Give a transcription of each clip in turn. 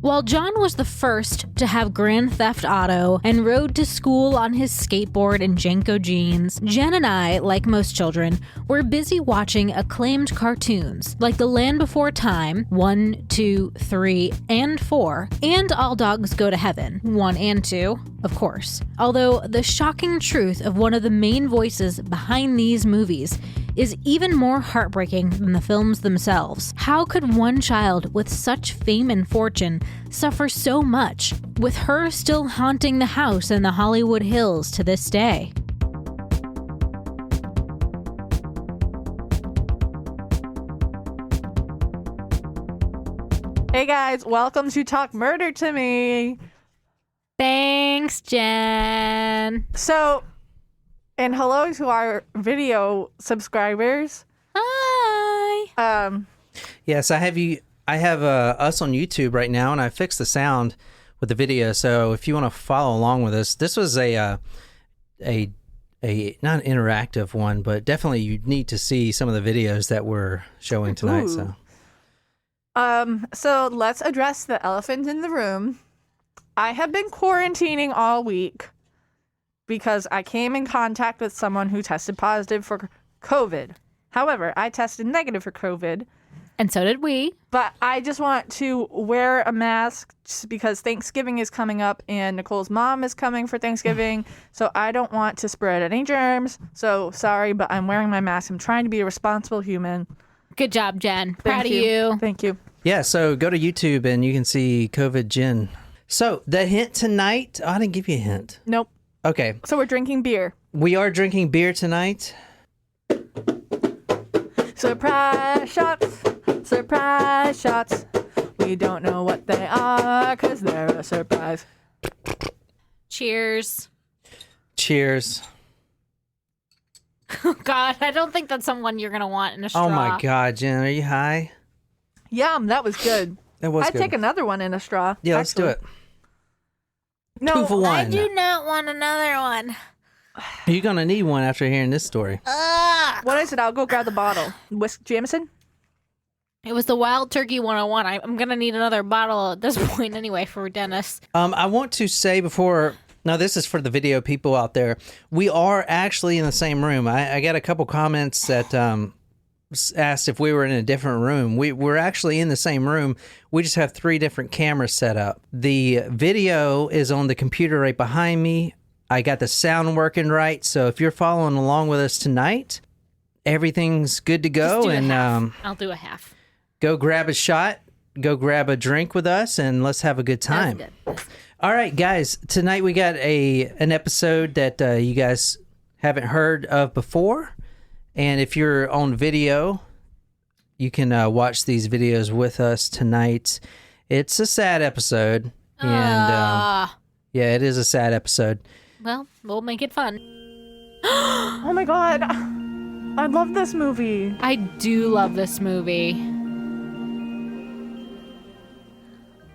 While John was the first to have Grand Theft Auto and rode to school on his skateboard and Jenko jeans, Jen and I, like most children, were busy watching acclaimed cartoons like The Land Before Time, 1, 2, 3, and 4, and All Dogs Go to Heaven, 1 and 2, of course. Although the shocking truth of one of the main voices behind these movies is even more heartbreaking than the films themselves. How could one child with such fame and fortune suffer so much, with her still haunting the house in the Hollywood Hills to this day? Hey guys, welcome to Talk Murder to Me. Thanks, Jen. So, and hello to our video subscribers. Hi. Yes, I have us on YouTube right now, and I fixed the sound with the video. So if you want to follow along with us, this was a not an interactive one, but definitely you need to see some of the videos that we're showing tonight. Ooh. So let's address the elephant in the room. I have been quarantining all week because I came in contact with someone who tested positive for COVID. However, I tested negative for COVID. And so did we. But I just want to wear a mask just because Thanksgiving is coming up and Nicole's mom is coming for Thanksgiving. So I don't want to spread any germs. So sorry, but I'm wearing my mask. I'm trying to be a responsible human. Good job, Jen. Proud Thank of you. Thank you. Yeah, so go to YouTube and you can see COVID Jen. So the hint tonight, I didn't give you a hint. Nope. Okay. So we're drinking beer. We are drinking beer tonight. Surprise shots. Surprise shots. We don't know what they are because they're a surprise. Cheers. Cheers. Oh, God, I don't think that's someone you're going to want in a straw. Oh my God, Jen, are you high? Yum, that was good. That was I'd good. take another one in a straw. Yeah, let's do it. No, 2 for 1. I do not want another one. You're going to need one after hearing this story. What is it? I'll go grab the bottle. Jameson? It was the Wild Turkey 101. I'm going to need another bottle at this point anyway for Dennis. I want to say before... Now, this is for the video people out there. We are actually in the same room. I got a couple comments that asked if we were in a different room. We're actually in the same room. We just have 3 different cameras set up. The video is on the computer right behind me. I got the sound working right. So if you're following along with us tonight, everything's good to go. Just do And a half. I'll do a half. Go grab a shot. Go grab a drink with us, and let's have a good time. That's good. All right, guys. Tonight we got an episode that you guys haven't heard of before, and if you're on video, you can watch these videos with us tonight. It's a sad episode, and yeah, it is a sad episode. Well, we'll make it fun. Oh my God. I love this movie. I do love this movie.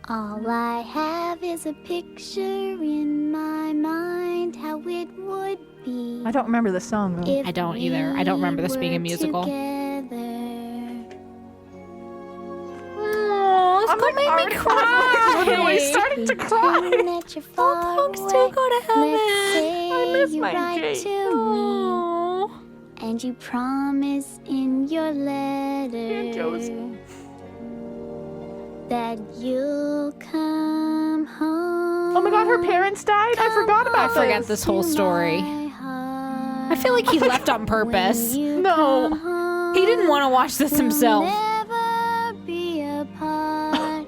All I have is a picture in my mind how it would be. I don't remember the song, though. I don't either. I don't remember this being a musical. Oh, it's gonna make me cry. Literally starting to cry. Folks do go to heaven. I miss my Jake. And you promise in your letter And Josie. that you'll come home. Oh my God, her parents died? I forgot about I forgot this whole story. I feel like he left on purpose. No. He didn't want to watch this himself. Never be apart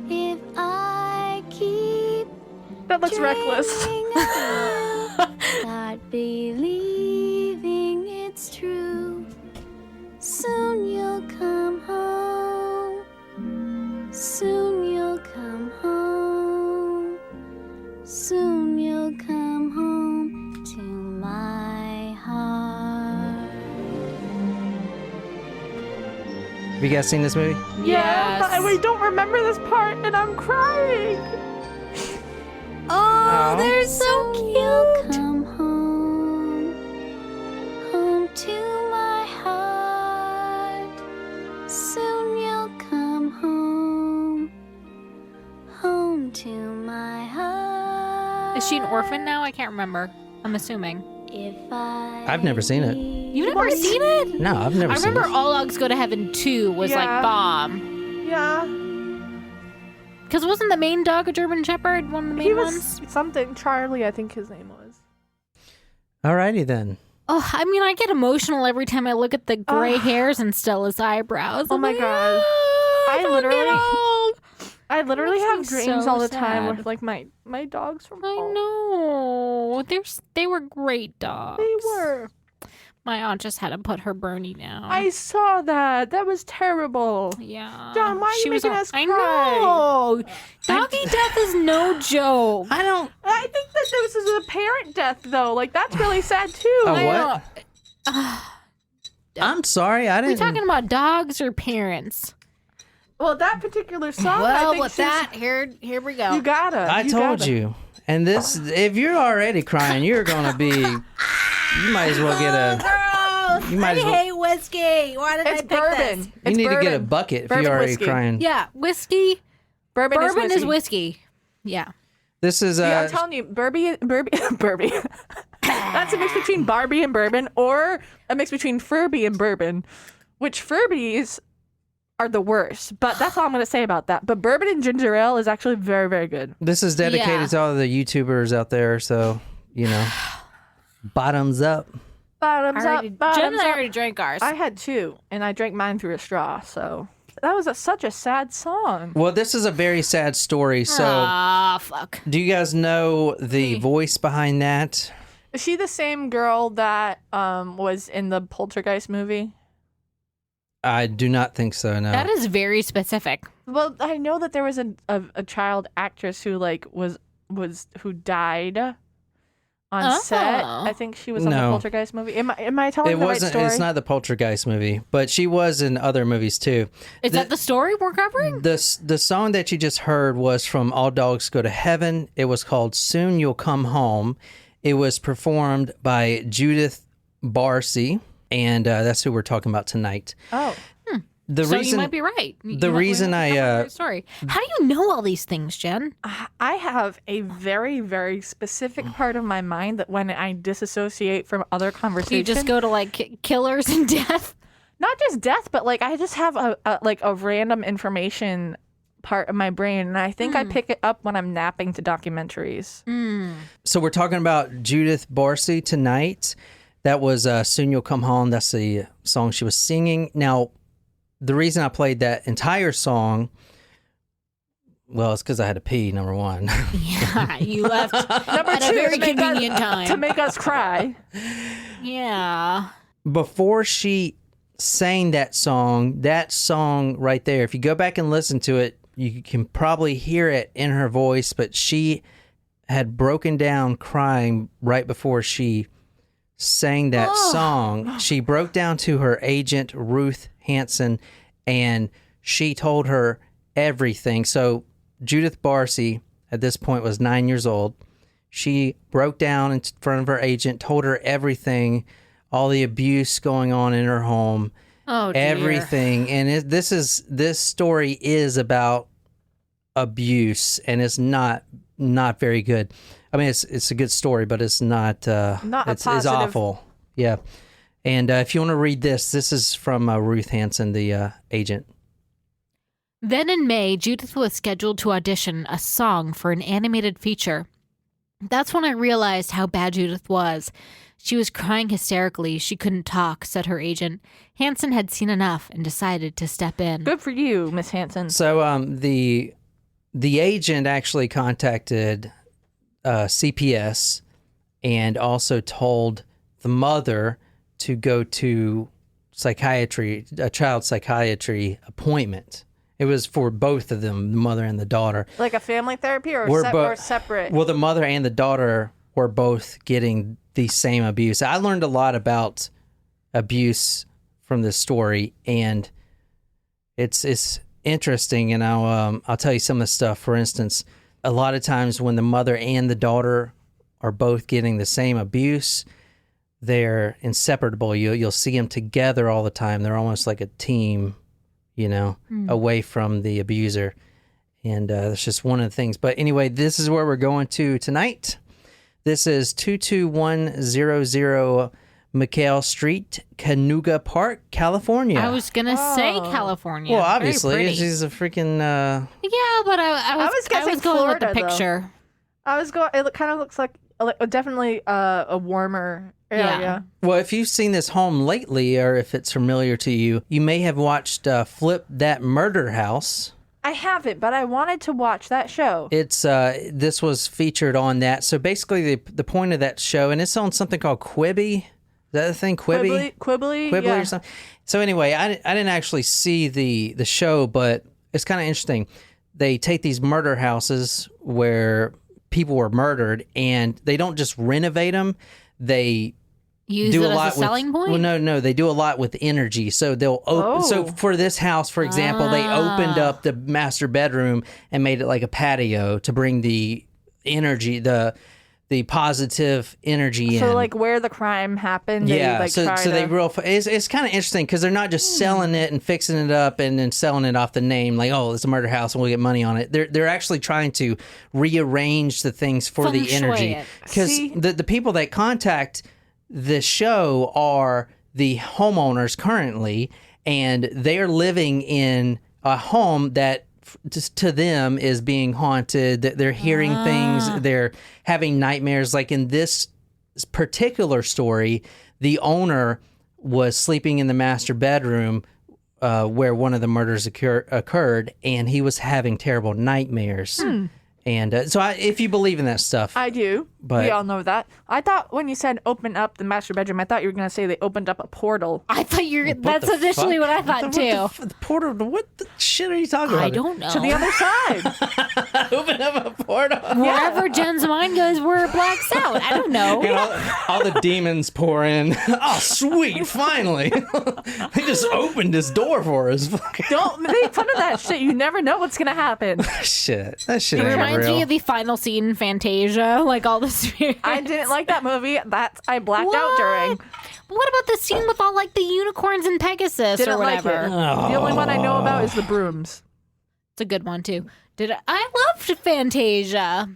if I keep That looks reckless. Start believing it's true. Soon you'll come home. Soon you'll come home. Soon you'll come home to my heart. Have you guys seen this movie? Yeah, but I don't remember this part, and I'm crying. Oh, they're so You'll cute. come home, home to my heart. Soon you'll come home, home into my heart. Is she an orphan now? I can't remember. I'm assuming. I've never seen it. You've never seen it? No, I've never I seen remember it. All Dogs Go to Heaven 2 was like bomb. Yeah. Because wasn't the main dog a German Shepherd? One of the main He ones? was something. Charlie, I think his name was. Alrighty then. Oh, I mean, I get emotional every time I look at the gray hairs and Stella's eyebrows. Oh I'm my like, God. I literally Makes have me dreams so all the time sad. with like my dogs from I home. know. They were great dogs. They were. My aunt just had to put her Bernie down. I saw that. That was terrible. Yeah. John, why are you making us I cry? know. Doggy death is no joke. I think that this is a parent death though. Like that's really sad too. Oh, I what? I'm sorry, I Are we didn't. talking about dogs or parents? Well, that particular song. I Well, think with she's- that, here we go. you gotta. I told gotta. you. And this, if you're already crying, you're gonna be. You might as well get a. Gross. You might as well. whiskey. Why did It's bourbon. You It's need to get a bourbon. bucket if Bourbon you're already whiskey. crying. Yeah, whiskey. Bourbon Is whiskey. Yeah. This is Yeah, I'm telling you, Burby. That's a mix between Barbie and bourbon, or a mix between Furby and bourbon. Which Furbies are the worst, but that's all I'm going to say about that. But bourbon and ginger ale is actually very, very good. This is dedicated Yeah. to all the YouTubers out there, so you know, bottoms up. Bottoms up, Jen bottoms and I up. already drank ours. I had two, and I drank mine through a straw. So that was such a sad song. Well, this is a very sad story. So, fuck. do you guys know the voice behind that? Is she the same girl that was in the Poltergeist movie? I do not think so. No. That is very specific. Well, I know that there was a child actress who who died on set. I think she was on the No. Poltergeist movie. Am I telling It the wasn't. right story? It's not the Poltergeist movie, but she was in other movies too. Is that the story we're covering? The song that you just heard was from All Dogs Go to Heaven. It was called "Soon You'll Come Home." It was performed by Judith Barsi, and that's who we're talking about tonight. Oh, The So reason you might be right. the reason I, Sorry. How do you know all these things, Jen? I have a very, very specific part of my mind that when I disassociate from other conversations, You just go to like killers and death. not just death, but like I just have a random information part of my brain, and I think I pick it up when I'm napping to documentaries. So we're talking about Judith Barsi tonight. That was "Soon You'll Come Home." That's the song she was singing. Now, the reason I played that entire song, well, it's because I had to pee, number one. Yeah, you left Number at a two, very to make us- convenient time. to make us cry. Yeah. Before she sang that song right there, if you go back and listen to it, you can probably hear it in her voice, but she had broken down crying right before she sang that song. She broke down to her agent, Ruth Hansen, and she told her everything. So Judith Barsi at this point was 9 years old. She broke down in front of her agent, told her everything, all the abuse going on in her home, Oh, dear. everything. And this story is about abuse, and it's not very good. I mean, it's a good story, but it's not. Not a it's positive. awful. Yeah. And if you want to read this is from Ruth Hansen, the agent. Then in May, Judith was scheduled to audition a song for an animated feature. That's when I realized how bad Judith was. She was crying hysterically. She couldn't talk, said her agent. Hansen had seen enough and decided to step in. Good for you, Miss Hansen. So the agent actually contacted CPS and also told the mother to go to a child psychiatry appointment. It was for both of them, the mother and the daughter. Like a family therapy or, We're or separate? Well, the mother and the daughter were both getting the same abuse. I learned a lot about abuse from this story, and it's interesting. And I'll tell you some of the stuff. For instance, a lot of times when the mother and the daughter are both getting the same abuse, they're inseparable. You'll see them together all the time. They're almost like a team, away from the abuser. And that's just one of the things. But anyway, this is where we're going to tonight. This is 22100 Michale Street, Canoga Park, California. I was gonna say California. Well, Very obviously, pretty. she's a freaking. Yeah, but I was guessing going Florida, with the picture. I was going. It kind of looks like definitely a warmer area. Yeah. Well, if you've seen this home lately, or if it's familiar to you, you may have watched Flip That Murder House. I haven't, but I wanted to watch that show. It's this was featured on that. So basically, the point of that show, and it's on something called Quibi. Is that the thing? Quibbly, yeah. or something. So anyway, I didn't actually see the show, but it's kind of interesting. They take these murder houses where people were murdered, and they don't just renovate them. They Use do it a as lot a selling point? Well, no, they do a lot with energy. So they'll open. So for this house, for example, they opened up the master bedroom and made it like a patio to bring the energy, the positive energy in. So like where the crime happened, Yeah, they, like, so try they to... it's kind of interesting because they're not just selling it and fixing it up and then selling it off the name like, oh, it's a murder house and we'll get money on it. They're actually trying to rearrange the things for Feng the shui energy it. because See? the people that contact the show are the homeowners currently, and they are living in a home that just to them is being haunted. They're hearing things. They're having nightmares. Like in this particular story, the owner was sleeping in the master bedroom where one of the murders occurred, and he was having terrible nightmares. And so if you believe in that stuff, I do. But- we all know that. I thought when you said open up the master bedroom, I thought you were going to say they opened up a portal. I thought that's the initially fuck? what I thought too. The portal? What the shit are you talking about? I don't know. To the other side. Open up a portal. Wherever Jen's mind goes, where it blacks out. I don't know. And all the demons pour in. Oh, sweet! Finally, they just opened this door for us. Don't make fun of that shit. You never know what's going to happen. Shit, that shit It ain't reminds real. me of the final scene in Fantasia, like all the spirits. I didn't like that movie. I blacked out during. What about the scene with all like the unicorns and Pegasus Didn't or like whatever? it. The only one I know about is the brooms. It's a good one too. I loved Fantasia.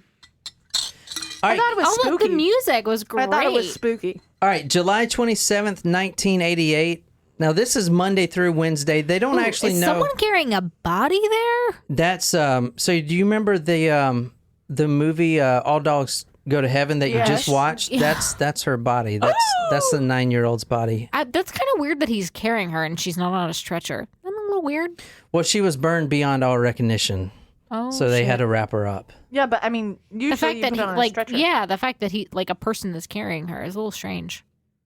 All I right, thought it was All of spooky. the music was great. I thought it was spooky. all right. July 27th, 1988. Now this is Monday through Wednesday. They don't actually Is know. someone carrying a body there? That's So do you remember the movie All Dogs Go to Heaven that you just Yes. watched? Yeah. That's her body. That's the 9-year-old's body. That's kind of weird that he's carrying her and she's not on a stretcher. Isn't that a little weird? Well, she was burned beyond all recognition, Oh, so they shit. had to wrap her up. Yeah, but I mean, usually The fact you that put he it on a like stretcher. the fact that he like a person is carrying her is a little strange.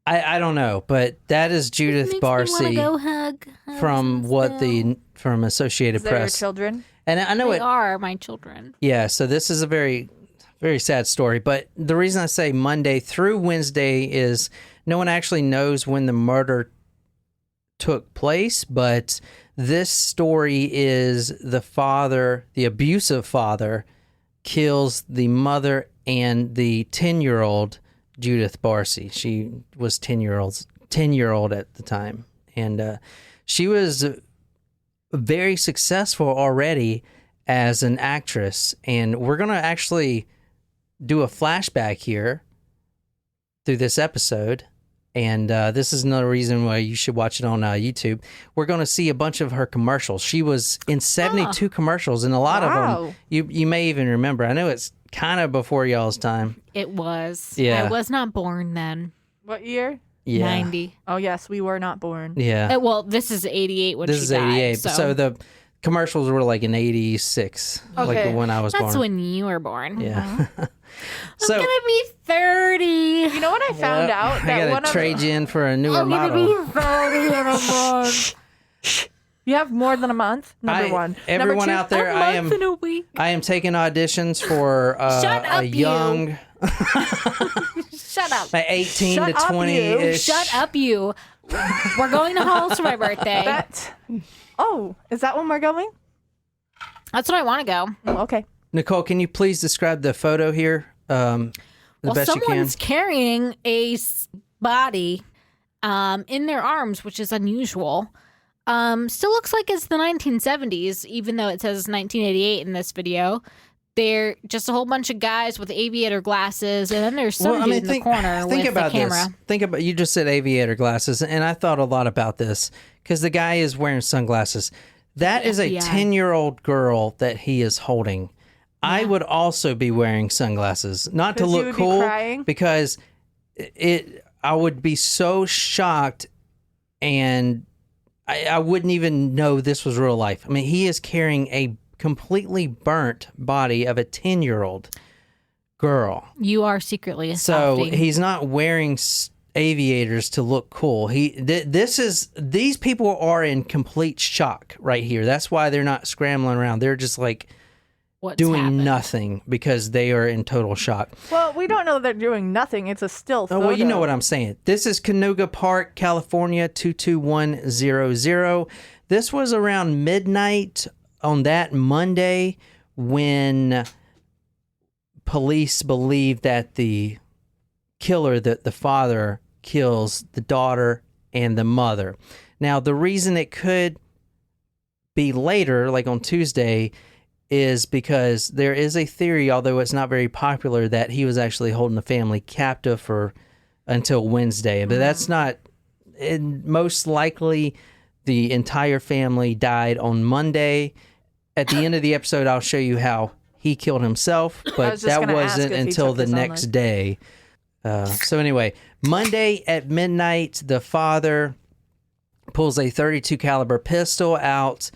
I don't know, but that is Judith Makes me Barsi wanna go hug from from Associated Is that your Press. children? And I know They it. are my children. Yeah, so this is a very, very sad story. But the reason I say Monday through Wednesday is no one actually knows when the murder took place, but this story is the father, the abusive father, kills the mother and the 10-year-old Judith Barsi. She was 10-year-old at the time, and she was very successful already as an actress. And we're gonna actually do a flashback here through this episode, and this is another reason why you should watch it on YouTube. We're going to see a bunch of her commercials. She was in 72 commercials, and a lot of Wow. them you may even remember. I know it's kind of before y'all's time. It was. Yeah. I was not born then. What year? Yeah. 90. Oh, yes, we were not born. Yeah. Well, this is 88 when This she is died. 88. So the commercials were like in 86, Okay. like when I was that's born. when you were born. Yeah. I'm gonna be 30. You know what I found out? I That gotta one trade you in for a newer I'm gonna model. be 30 in a month. You have more than a month. Number one. Everyone Number two, out there, A month in a week. I am taking auditions for Shut a up, you. young, Shut up. 18 Shut to up, 20-ish. Shut up, you. We're going to Halls for my birthday. Oh, is that when we're going? That's what I want to go. Oh, okay. Nicole, can you please describe the photo here? The Well, best you can. someone's carrying a body in their arms, which is unusual. Still looks like it's the 1970s, even though it says 1988 in this video. They're just a whole bunch of guys with aviator glasses, and then there's some dude in the corner with the camera. Think about, you just said aviator glasses, and I thought a lot about this because the guy is wearing sunglasses. That is a 10-year-old girl that he is holding. Yeah. I would also be wearing sunglasses, not to look cool, because I would be so shocked, and I wouldn't even know this was real life. I mean, he is carrying a completely burnt body of a 10-year-old girl. You are secretly a so softie. He's not wearing aviators to look cool. These people are in complete shock right here. That's why they're not scrambling around. They're just like doing happened? Nothing because they are in total shock. Well, we don't know they're doing nothing. It's a still photo. Oh, well, you know what I'm saying. This is Canoga Park, California, 22100. This was around midnight on that Monday when police believe that the killer, the father, kills the daughter and the mother. Now, the reason it could be later, like on Tuesday, is because there is a theory, although it's not very popular, that he was actually holding the family captive until Wednesday. But that's not, most likely the entire family died on Monday. At the end of the episode, I'll show you how he killed himself, but that wasn't until the next day. So anyway, Monday at midnight, the father pulls a .32 caliber pistol out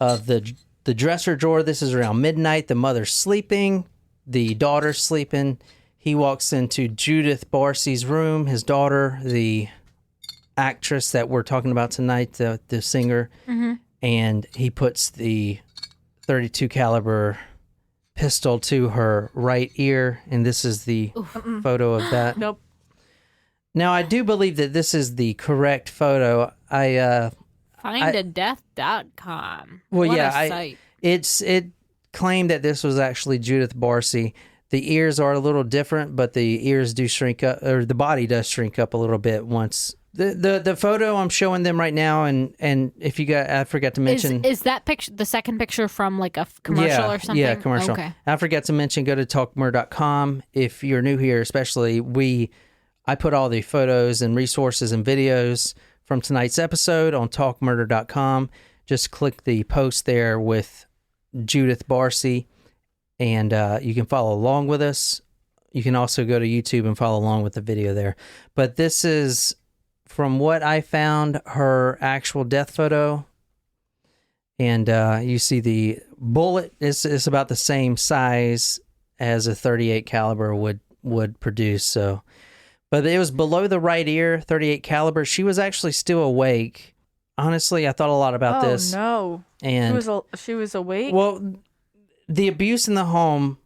of the dresser drawer. This is around midnight. The mother's sleeping. The daughter's sleeping. He walks into Judith Barsi's room, his daughter, the actress that we're talking about tonight, the singer, and he puts the .32 caliber pistol to her right ear, and this is the photo of that. Nope. Now, I do believe that this is the correct photo. Findadeath.com. Well, what yeah, a site. It claimed that this was actually Judith Barsi. The ears are a little different, but the ears do shrink up, or the body does shrink up a little bit once. The photo I'm showing them right now, and if you got, I forgot to mention, is that picture the second picture from like a commercial or something? Yeah, commercial. Okay. I forgot to mention, go to talkmurder.com. If you're new here, especially, I put all the photos and resources and videos from tonight's episode on talkmurder.com. Just click the post there with Judith Barsi, and you can follow along with us. You can also go to YouTube and follow along with the video there. But this is, from what I found, her actual death photo. And you see the bullet is about the same size as a .38 caliber would produce. So, but it was below the right ear, .38 caliber. She was actually still awake. Honestly, I thought a lot about this. Oh no! And she was awake. Well, the abuse in the home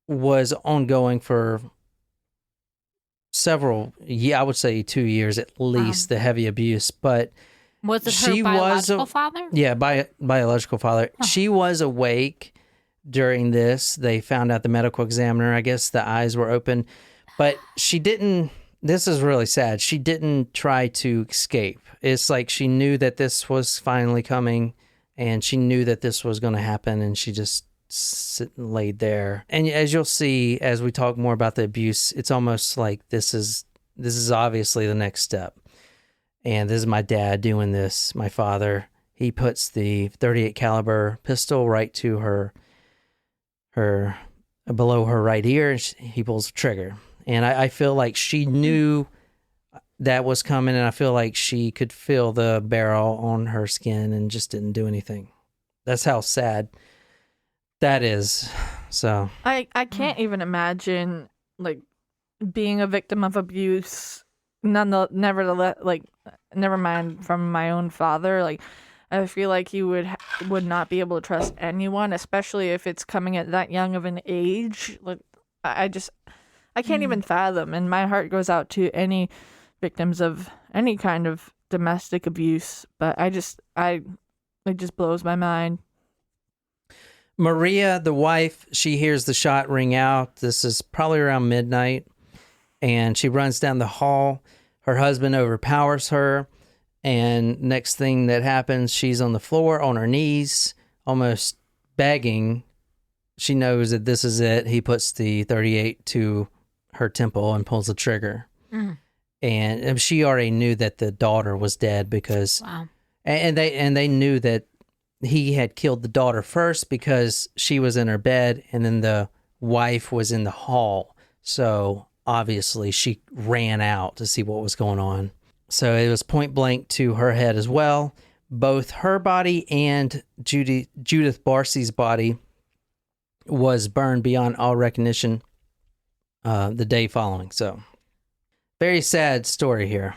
was ongoing for several, I would say 2 years at least, the heavy abuse. But was it her biological father? Yeah, biological father. Huh. She was awake during this. They found out, the medical examiner, I guess the eyes were open. But she didn't, this is really sad, she didn't try to escape. It's like she knew that this was finally coming, and she knew that this was going to happen, and she just laid there. And as you'll see as we talk more about the abuse, it's almost like this is obviously the next step. And this is my dad doing this, my father. He puts the .38 caliber pistol right to her below her right ear, and he pulls the trigger. And I feel like she knew that was coming, and I feel like she could feel the barrel on her skin and just didn't do anything. That's how sad that is. So I can't even imagine like being a victim of abuse. Nevertheless, like, never mind from my own father. Like, I feel like he would not be able to trust anyone, especially if it's coming at that young of an age. Like, I can't even fathom, and my heart goes out to any victims of any kind of domestic abuse. But it just blows my mind. Maria, the wife, she hears the shot ring out. This is probably around midnight, and she runs down the hall. Her husband overpowers her, And next thing that happens, she's on the floor on her knees, almost begging. She knows that this is it. He puts the 38 to her temple and pulls the trigger. And she already knew that the daughter was dead because, and they knew that he had killed the daughter first because she was in her bed, and then the wife was in the hall. So obviously she ran out to see what was going on. So it was point blank to her head as well. Both her body and Judith Barsi's body was burned beyond all recognition the day following. So very sad story here.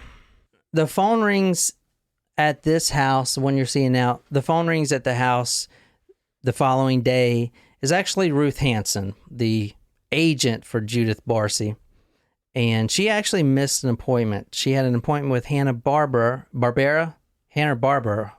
The phone rings at this house, the one you're seeing now, the phone rings at the house the following day is actually Ruth Hansen, the agent for Judith Barsi. And she actually missed an appointment. She had an appointment with Hanna-Barbera. Hanna-Barbera.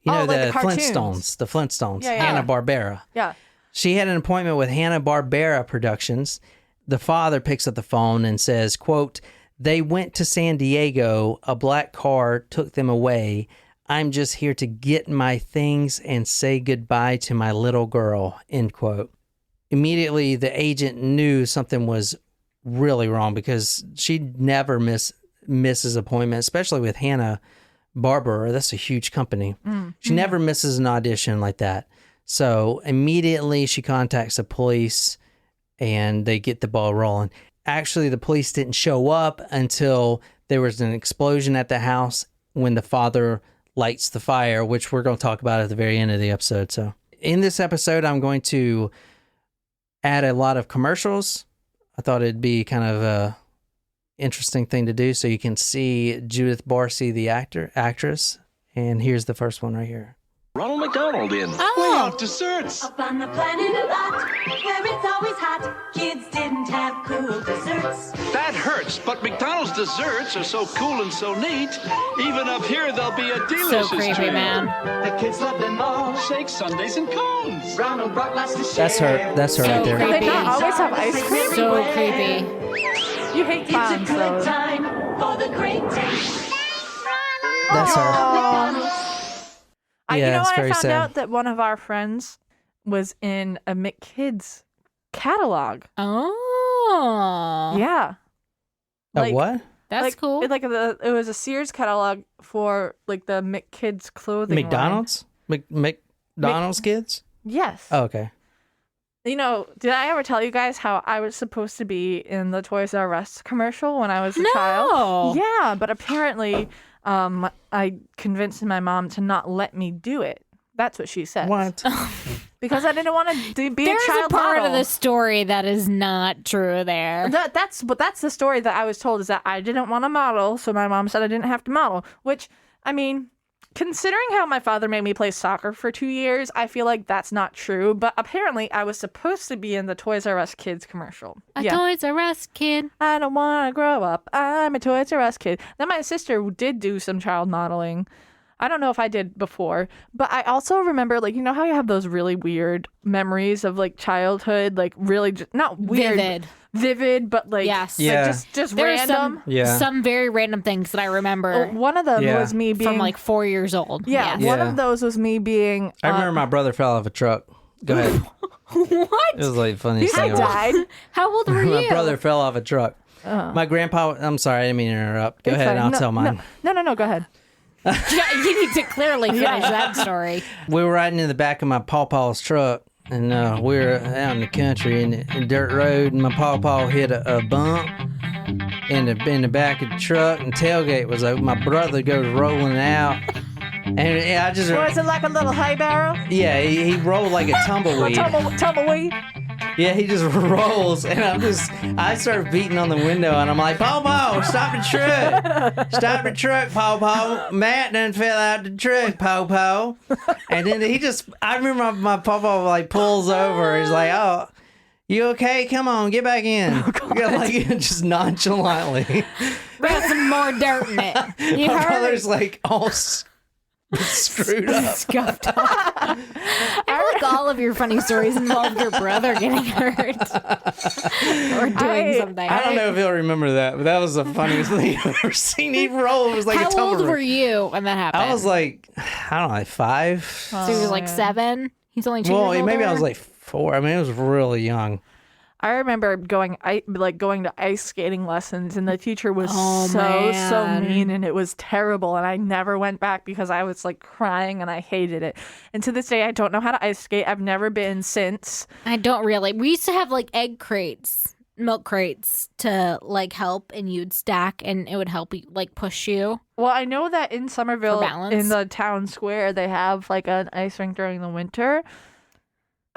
You know, like the Flintstones. The Flintstones. Yeah. Hanna-Barbera. Yeah. She had an appointment with Hanna-Barbera Productions. The father picks up the phone and says, quote, "They went to San Diego. A black car took them away. I'm just here to get my things and say goodbye to my little girl," end quote. Immediately, the agent knew something was really wrong because she'd never misses appointment, especially with Hanna-Barbera. That's a huge company. She never misses an audition like that. So immediately she contacts the police and they get the ball rolling. Actually, the police didn't show up until there was an explosion at the house when the father lights the fire, which we're going to talk about at the very end of the episode. So in this episode, I'm going to add a lot of commercials. I thought it'd be kind of a interesting thing to do so you can see Judith Barsi, the actress. And here's the first one right here. Ronald McDonald in. Oh. We have desserts. Up on the planet a lot, where it's always hot, kids didn't have cool desserts. That hurts, but McDonald's desserts are so cool and so neat. Even up here, they'll be a delicious So creepy, treat. man. The kids love them all. Shakes, sundaes, and cones. Ronald brought lots to share. That's her So right there. creepy. They not always have ice cream? So creepy. You hate It's clowns, a good though. time for the great taste. That's her. You Yeah, know it's what? I very found sad. out that one of our friends was in a McKids catalog. Oh. Yeah. What? That's cool. It was a Sears catalog for like the McKids clothing line. McDonald's? McDonald's kids? Yes. Oh, okay. You know, did I ever tell you guys how I was supposed to be in the Toys R Us commercial when I was a child? Yeah, but apparently I convinced my mom to not let me do it. That's what she said. What? Because I didn't want to be There's a child a part model. of the story that is not true there. That's the story that I was told, is that I didn't want to model, so my mom said I didn't have to model. Which, I mean, considering how my father made me play soccer for 2 years, I feel like that's not true. But apparently, I was supposed to be in the Toys R Us kids commercial. A Toys R Us kid. I don't want to grow up. I'm a Toys R Us kid. Then my sister did do some child modeling. I don't know if I did before, but I also remember, like, you know how you have those really weird memories of like childhood, like really not weird, vivid, but like, Yes. like, Yeah. just There's random. some very random things that I remember One of them Yeah. was me being from like 4 years old. yeah, Yes. one Yeah. of those was me being. I remember my brother fell off a truck. Go ahead. What? It was like the funniest I thing ever. died. How old were My you? brother fell off a truck. My grandpa, I'm sorry, I didn't mean to interrupt. Go It's ahead fine. and I'll No, tell mine. No, go ahead. Yeah, you need to clearly finish that story. We were riding in the back of my pawpaw's truck, and we were out in the country in a dirt road, and my pawpaw hit a bump in the back of the truck, and tailgate was open. My brother goes rolling out, and I just Was it like a little hay barrel? yeah, he rolled like a tumbleweed. Tumbleweed. Yeah, he just rolls, and I start beating on the window, and I'm like, Paw, stop the truck. Stop the truck, Paw. Matt done fell out the truck, Paw. And then I remember my Paw like pulls over. He's like, oh, you okay? Come on, get back in. Like, just nonchalantly. Got some more dirt in it. You My heard? brother's like all screwed up. Scuffed up. I feel like all of your funny stories involve your brother getting hurt or doing something. I don't know if you'll remember that, but that was the funniest thing I've ever seen. He rolled. It was like How a tumbler. old were you when that happened? I was like, I don't know, like 5. So he was like 7? He's only 2 years older? Maybe I was like 4. I mean, it was really young. I remember going to ice skating lessons, and the teacher was so man. mean, and it was terrible. And I never went back because I was like crying and I hated it. And to this day, I don't know how to ice skate. I've never been since. I don't really. We used to have like egg crates, milk crates to like help, and you'd stack, and it would help you like push you. Well, I know that in Somerville, For balance? in the town square, they have like an ice rink during the winter.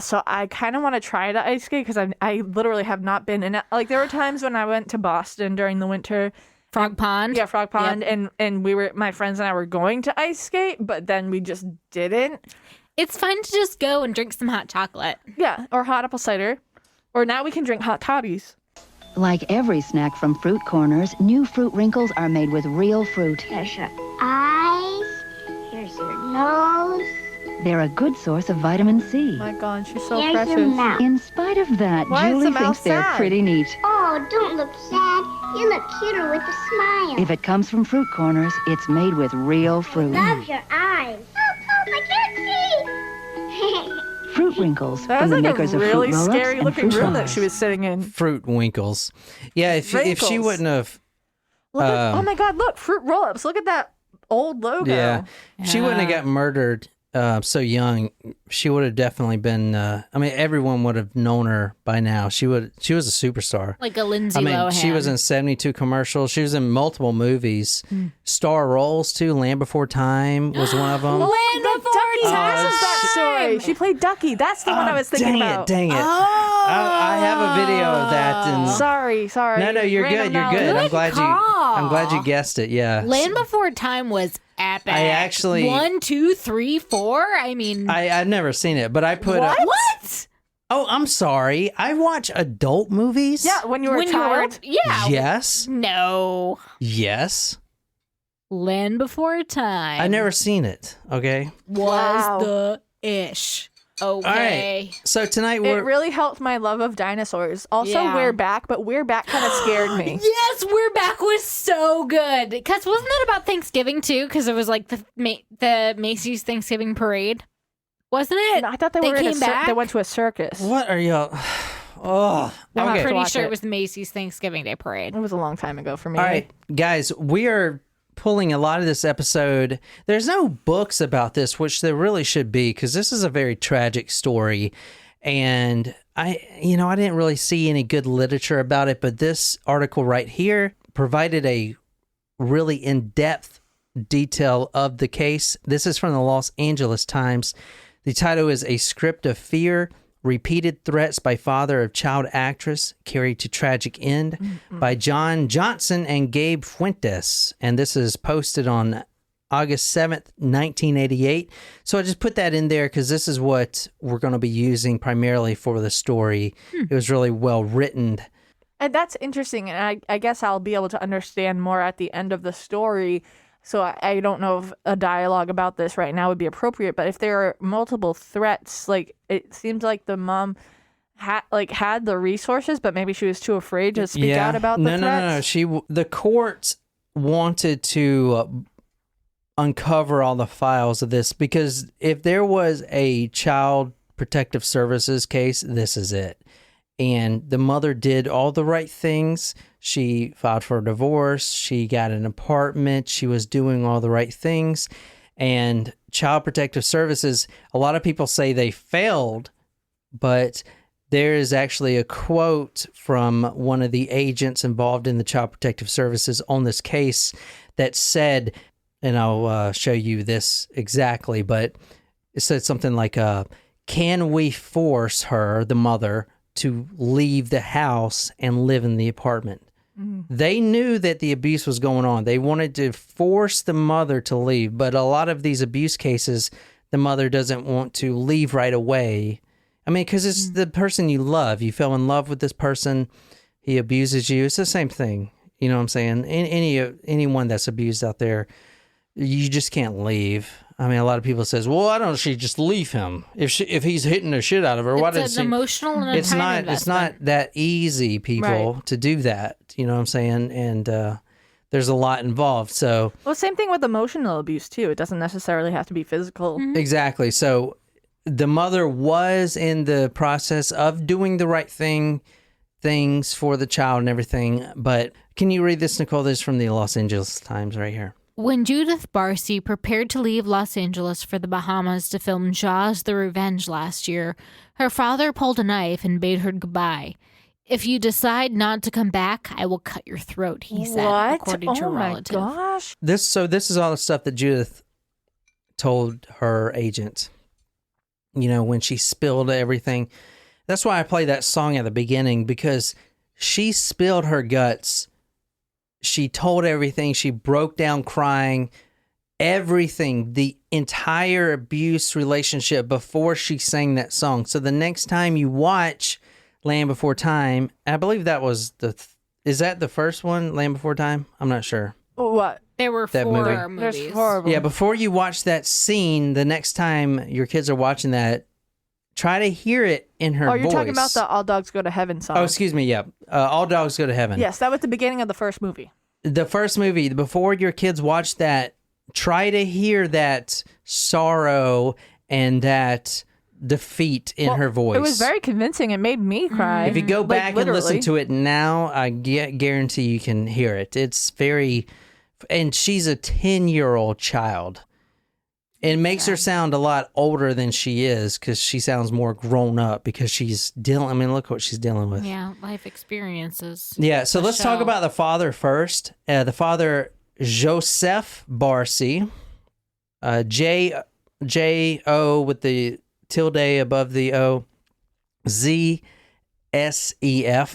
So I kind of want to try to ice skate because I literally have not been in it. Like there were times when I went to Boston during the winter. Frog Pond? Yeah, Frog Pond. Yep. And my friends and I were going to ice skate, but then we just didn't. It's fun to just go and drink some hot chocolate. Yeah, or hot apple cider. Or now we can drink hot toddies. Like every snack from Fruit Corners, new Fruit Wrinkles are made with real fruit. Here's your eyes. Here's your nose. They're a good source of vitamin C. My God, she's so Here's precious. your mouth. In spite of that, Why is Julie the mouth thinks they're sad? pretty neat. Oh, don't look sad. You look cuter with a smile. If it comes from Fruit Corners, it's made with real fruit. Love your eyes. Oh, I can't see. Fruit Wrinkles That from was the like makers a of really Fruit Roll-Ups scary and looking Fruit room that Bars. she was sitting in. Fruit Winkles. Yeah, if she Wrinkles. wouldn't have... Look at, oh my God, look, Fruit Roll-Ups. Look at that old logo. Yeah. If she wouldn't have got murdered so young, she would have definitely been... I mean, everyone would have known her by now. She was a superstar. Like a Lindsay I mean, Lohan. she was in 72 commercials. She was in multiple movies. Star roles, too. Land Before Time was one of them. Land The Before Ducky Time. tells us that story. She played Ducky. That's the one I was thinking about. Dang it. I have a video of that. And Sorry. No, you're Random good. You're knowledge. good. I'm Good glad you call. guessed it. Yeah. Land Before Time was epic. I actually- 1, 2, 3, 4. I mean, I've never seen it, but I put what? Oh, I'm sorry. I watch adult movies. Yeah, when you were a child. yeah. Yes. No. Yes. Land Before Time. I never seen it. Okay. was Wow. the ish. Okay. All right. So tonight It we're really helped my love of dinosaurs. Also, Yeah. We're Back, but We're Back kind of scared me. Yes, We're Back was so good. Because wasn't it about Thanksgiving too? Because it was like the Macy's Thanksgiving parade, wasn't it? I thought they They were in came back? They went to a circus. what are y'all? Oh, We'll have okay. to Pretty watch sure it. it was the Macy's Thanksgiving Day parade. It was a long time ago for me. All right, guys, we are pulling a lot of this episode. There's no books about this, which there really should be, because this is a very tragic story. And I didn't really see any good literature about it, but this article right here provided a really in-depth detail of the case. This is from the Los Angeles Times. The title is A Script of Fear, Repeated Threats by Father of Child Actress Carried to Tragic End by John Johnson and Gabe Fuentes. And this is posted on August 7th, 1988. So I just put that in there because this is what we're going to be using primarily for the story. It was really well written. And that's interesting. And I guess I'll be able to understand more at the end of the story. So I don't know if a dialogue about this right now would be appropriate. But if there are multiple threats, like it seems like the mom had the resources, but maybe she was too afraid to speak out about the threats. No. The court wanted to uncover all the files of this, because if there was a child protective services case, this is it. And the mother did all the right things. She filed for a divorce. She got an apartment. She was doing all the right things. And Child Protective Services, a lot of people say they failed, but there is actually a quote from one of the agents involved in the Child Protective Services on this case that said, and I'll show you this exactly, but it said something like, can we force her, the mother, to leave the house and live in the apartment? They knew that the abuse was going on. They wanted to force the mother to leave, but a lot of these abuse cases, the mother doesn't want to leave right away. I mean, because it's the person you love. You fell in love with this person. He abuses you. It's the same thing. You know what I'm saying? Anyone that's abused out there, you just can't leave. I mean, a lot of people says, well, why don't she just leave him if he's hitting the shit out of her? Why It's does an she? emotional and a It's time not. investment. It's not that easy, people, to do that. You know what I'm saying? And there's a lot involved. So Well, same thing with emotional abuse too. It doesn't necessarily have to be physical. exactly. So the mother was in the process of doing the right things for the child and everything. But can you read this, Nicole? This is from the Los Angeles Times right here. When Judith Barsi prepared to leave Los Angeles for the Bahamas to film Jaws the Revenge last year, her father pulled a knife and bade her goodbye. If you decide not to come back, I will cut your throat, he said, What? according to a Oh my relative. gosh. This is all the stuff that Judith told her agent. You know, when she spilled everything. That's why I played that song at the beginning, because she spilled her guts. She told everything. She broke down crying, everything, the entire abuse relationship before she sang that song. So the next time you watch Land Before Time, I believe that was is that the first one, Land Before Time? I'm not sure. What? There were That 4 movie. There's movies. 4 of them. Yeah, before you watch that scene, the next time your kids are watching that, try to hear it in her Oh, you're voice. talking about the All Dogs Go to Heaven song. Oh, excuse me, yeah. All Dogs Go to Heaven. Yes, that was the beginning of the first movie. The first movie, before your kids watch that, try to hear that sorrow and that defeat in Well, her voice. It was very convincing. It made me cry. If you go Like, back and listen literally. to it now, I guarantee you can hear it. It's very, and she's a 10-year-old child. It makes her sound a lot older than she is, because she sounds more grown up, because she's dealing. I mean, look what she's dealing with. Yeah, life experiences. Yeah, so let's talk Michelle. about the father first. The father, Joseph Barsi, J-O with the tilde above the O, Z-S-E-F,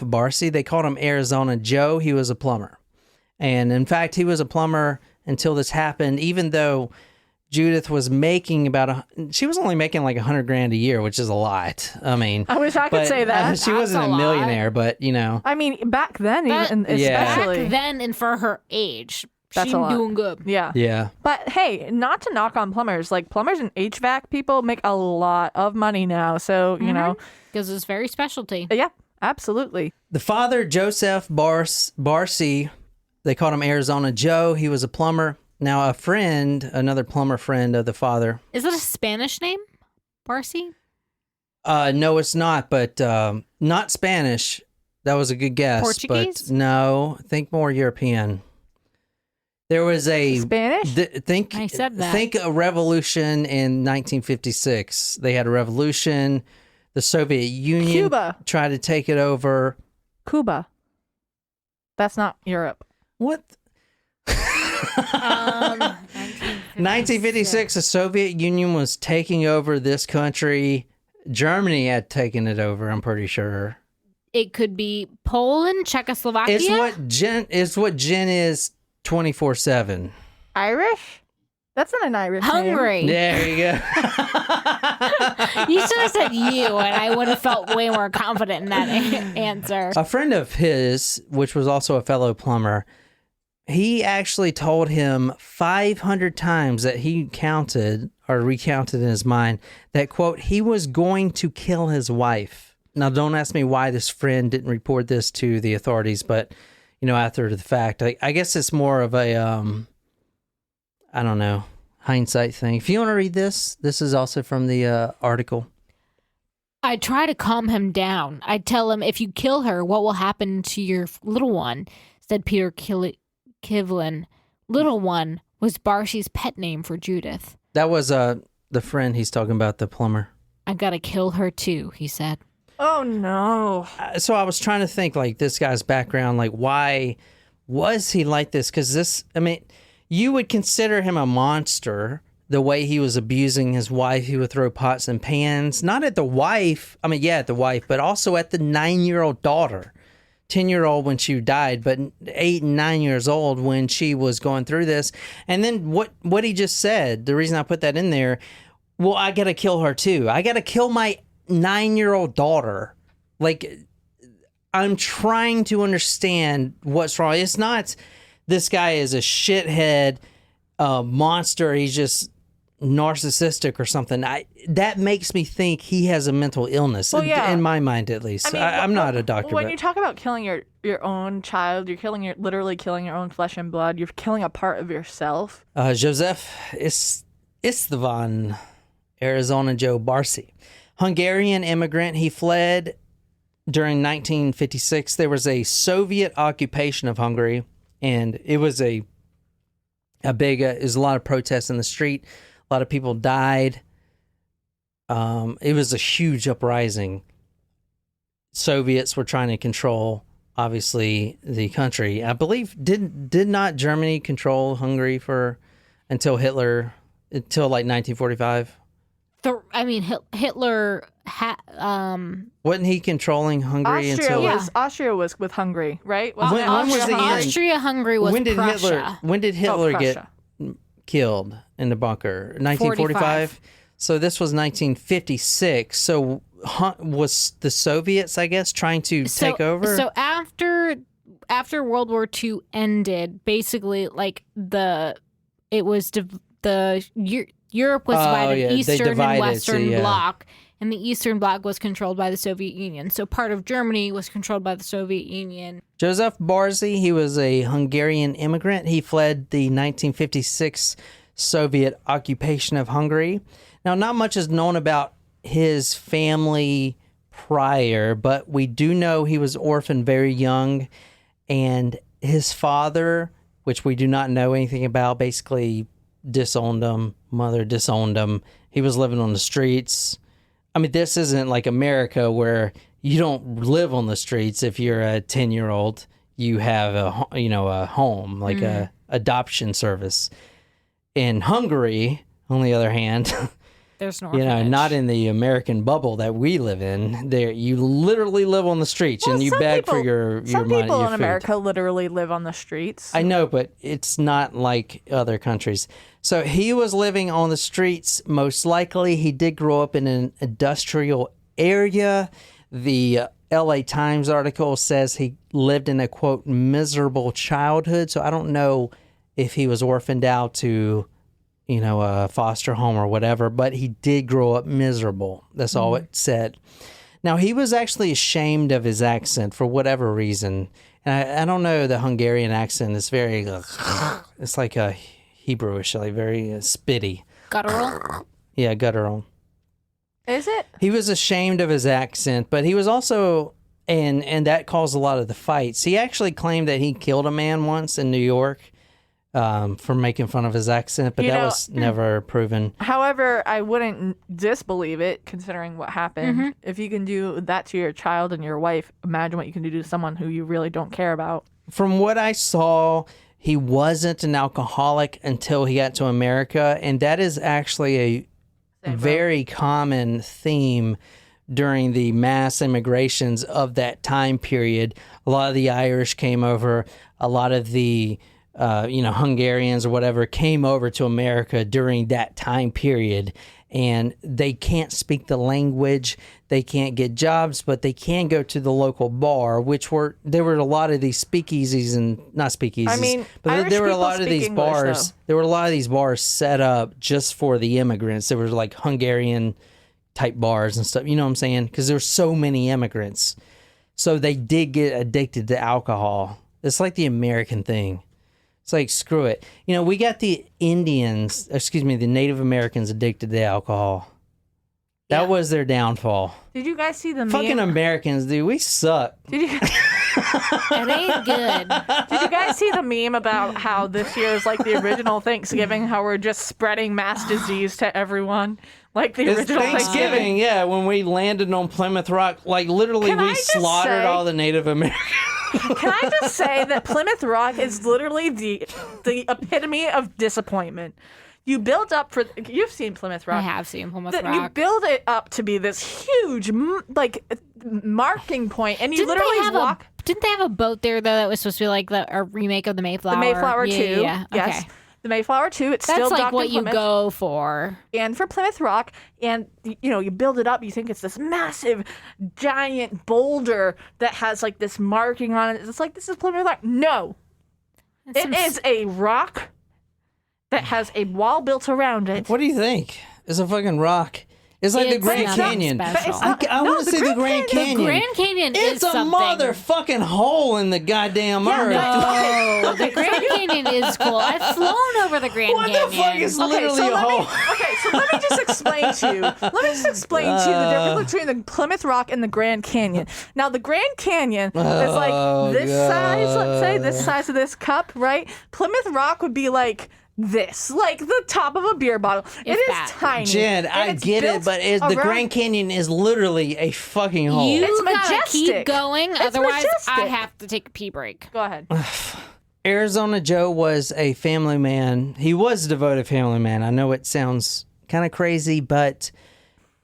Barsi. They called him Arizona Joe. He was a plumber. And in fact, he was a plumber until this happened, even though Judith was making she was only making like $100,000 a year, which is a lot. I mean, I wish I could say that. she wasn't That's a a lot. millionaire, but you know. I mean, back then, That- even Yeah. especially. Back then and for her age, That's she's a lot. doing good. Yeah. Yeah. But hey, not to knock on plumbers. Like, plumbers and HVAC people make a lot of money now. So, you know, Because it's very specialty. yeah, absolutely. The father, Joseph Barsi, they called him Arizona Joe. He was a plumber. Now, another plumber friend of the father. Is it a Spanish name? Barsi? No, it's not, but not Spanish. That was a good guess. Portuguese? But no, think more European. There was a Spanish? I said that. Think a revolution in 1956. They had a revolution. The Soviet Union Cuba. tried to take it over. Cuba. That's not Europe. What? 1956, the Soviet Union was taking over this country. Germany had taken it over, I'm pretty sure. It could be Poland, Czechoslovakia. It's what Jen is 24/7. Irish? That's not an Irish name. Hungary. There you go. You should have said you, and I would have felt way more confident in that answer. A friend of his, which was also a fellow plumber, he actually told him 500 times that he counted or recounted in his mind that, quote, he was going to kill his wife. Now, don't ask me why this friend didn't report this to the authorities, but, you know, after the fact, I guess it's more of a, I don't know, hindsight thing. If you want to read this is also from the article. I try to calm him down. I tell him, if you kill her, what will happen to your little one? Said Peter Kivlin. Little one was Barsi's pet name for Judith. That was the friend he's talking about, the plumber. I gotta kill her too, he said. Oh, no. So I was trying to think, like, this guy's background, like, why was he like this? Because this, I mean, you would consider him a monster, the way he was abusing his wife. He would throw pots and pans, not at the wife. I mean, yeah, at the wife, but also at the 9-year-old daughter. 10-year-old when she died, but 8 and 9 years old when she was going through this. And then what he just said, the reason I put that in there, well, I got to kill her too. I got to kill my 9-year-old daughter. Like, I'm trying to understand what's wrong. It's not this guy is a shithead monster. He's just narcissistic or something. That makes me think he has a mental illness. Well, yeah. In my mind, at least. I'm not a doctor. When but you talk about killing your own child, you're literally killing your own flesh and blood. You're killing a part of yourself. Joseph Istvan, Arizona Joe Barsi, Hungarian immigrant. He fled during 1956. There was a Soviet occupation of Hungary, and it was a big. There's a lot of protests in the street. A lot of people died. It was a huge uprising. Soviets were trying to control, obviously, the country. I believe did not Germany control Hungary until Hitler, until like 1945? Hitler wasn't he controlling Hungary Austria was with Hungary, right? When was the end? Austria-Hungary was Prussia. When did Hitler get killed in the bunker? 1945. So this was 1956. So was the Soviets, I guess, trying to take over? So after World War II ended, basically, like Europe was divided Eastern and Western Bloc, and the Eastern Bloc was controlled by the Soviet Union. So part of Germany was controlled by the Soviet Union. Joseph Barsi, he was a Hungarian immigrant. He fled the 1956 Soviet occupation of Hungary. Now, not much is known about his family prior, but we do know he was orphaned very young, and his father, which we do not know anything about, basically disowned him. Mother disowned him. He was living on the streets. I mean, this isn't like America where you don't live on the streets. If you're a 10-year-old, you have a home, like a adoption service. In Hungary, on the other hand, there's no orphanage. Not in the American bubble that we live in. There, you literally live on the streets and you beg for your money. Some people in food. America literally live on the streets. I know, but it's not like other countries. So he was living on the streets. Most likely, he did grow up in an industrial area. The LA Times article says he lived in a, quote, miserable childhood. So I don't know if he was orphaned out to, a foster home or whatever, but he did grow up miserable. That's all it said. Now, he was actually ashamed of his accent for whatever reason. And I don't know, the Hungarian accent is very, it's like a Hebrewish, like very spitty. Guttural? Yeah, guttural. Is it? He was ashamed of his accent, but he was also, and that caused a lot of the fights. He actually claimed that he killed a man once in New York for making fun of his accent, but that was never proven. However, I wouldn't disbelieve it, considering what happened. Mm-hmm. If you can do that to your child and your wife, imagine what you can do to someone who you really don't care about. From what I saw, he wasn't an alcoholic until he got to America, and that is actually a very common theme during the mass immigrations of that time period. A lot of the Irish came over, a lot of the Hungarians or whatever came over to America during that time period, and they can't speak the language, they can't get jobs, but they can go to the local bar, there were a lot of these speakeasies and not speakeasies, but there were a lot of these bars. There were a lot of these bars set up just for the immigrants. There were like Hungarian type bars and stuff. You know what I'm saying? Because there's so many immigrants, so they did get addicted to alcohol. It's like the American thing. It's like, screw it. We got the Native Americans addicted to alcohol. That was their downfall. Did you guys see the meme? Fucking Americans, dude. We suck. It ain't good. Did you guys see the meme about how this year is like the original Thanksgiving, how we're just spreading mass disease to everyone? Like the original Thanksgiving. Yeah, when we landed on Plymouth Rock, like literally we slaughtered all the Native Americans. Can I just say that Plymouth Rock is literally the epitome of disappointment. You build up you've seen Plymouth Rock. I have seen Plymouth Rock. You build it up to be this huge, marking point, and you Didn't they have a boat there, though, that was supposed to be like a remake of the Mayflower? The Mayflower 2. Yeah. Yes. Okay. The Mayflower 2, it's That's still like docked what in you Plymouth. go for. And for Plymouth Rock, and you build it up, you think it's this massive, giant boulder that has like this marking on it. It's like, this is Plymouth Rock. No. It is a rock that has a wall built around it. What do you think? It's a fucking rock. It's like the It's Grand nothing Canyon. special. I want to see the Grand Canyon. The Grand Canyon It's is a something. motherfucking hole in the goddamn earth. No, the Grand Canyon is cool. I've flown over the Grand What Canyon. the fuck is literally a hole? So let me just explain to you. Let me just explain to you the difference between the Plymouth Rock and the Grand Canyon. Now, the Grand Canyon is like this size, let's say, this size of this cup, right? Plymouth Rock would be like this, like the top of a beer bottle. It is that. tiny. Jen, and I it's get built it, but the around- Grand Canyon is literally a fucking hole. You It's gotta keep majestic. going, It's otherwise majestic. I have to take a pee break. Go ahead. Arizona Joe was a family man. He was a devoted family man. I know it sounds kind of crazy, but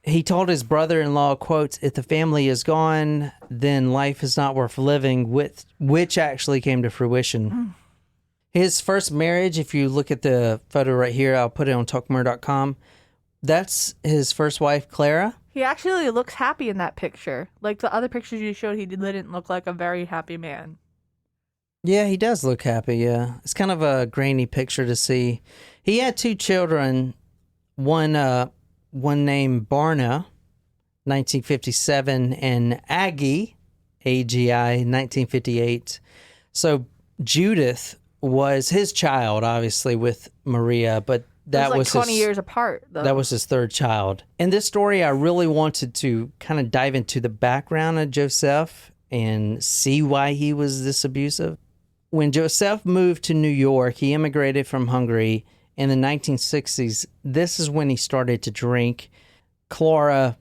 he told his brother-in-law, quotes, "If the family is gone, then life is not worth living," which actually came to fruition. His first marriage, if you look at the photo right here, I'll put it on talkmore.com. That's his first wife, Clara. He actually looks happy in that picture. Like the other pictures you showed, he didn't look like a very happy man. Yeah, he does look happy, yeah. It's kind of a grainy picture to see. He had 2 children, one named Barna, 1957, and Aggie, A-G-I, 1958. So Judith was his child, obviously, with Maria, but that It was was like 20 his, years apart, though. that was his 3rd child. In this story, I really wanted to kind of dive into the background of Joseph and see why he was this abusive. When Joseph moved to New York, he immigrated from Hungary in the 1960s. This is when he started to drink. Clara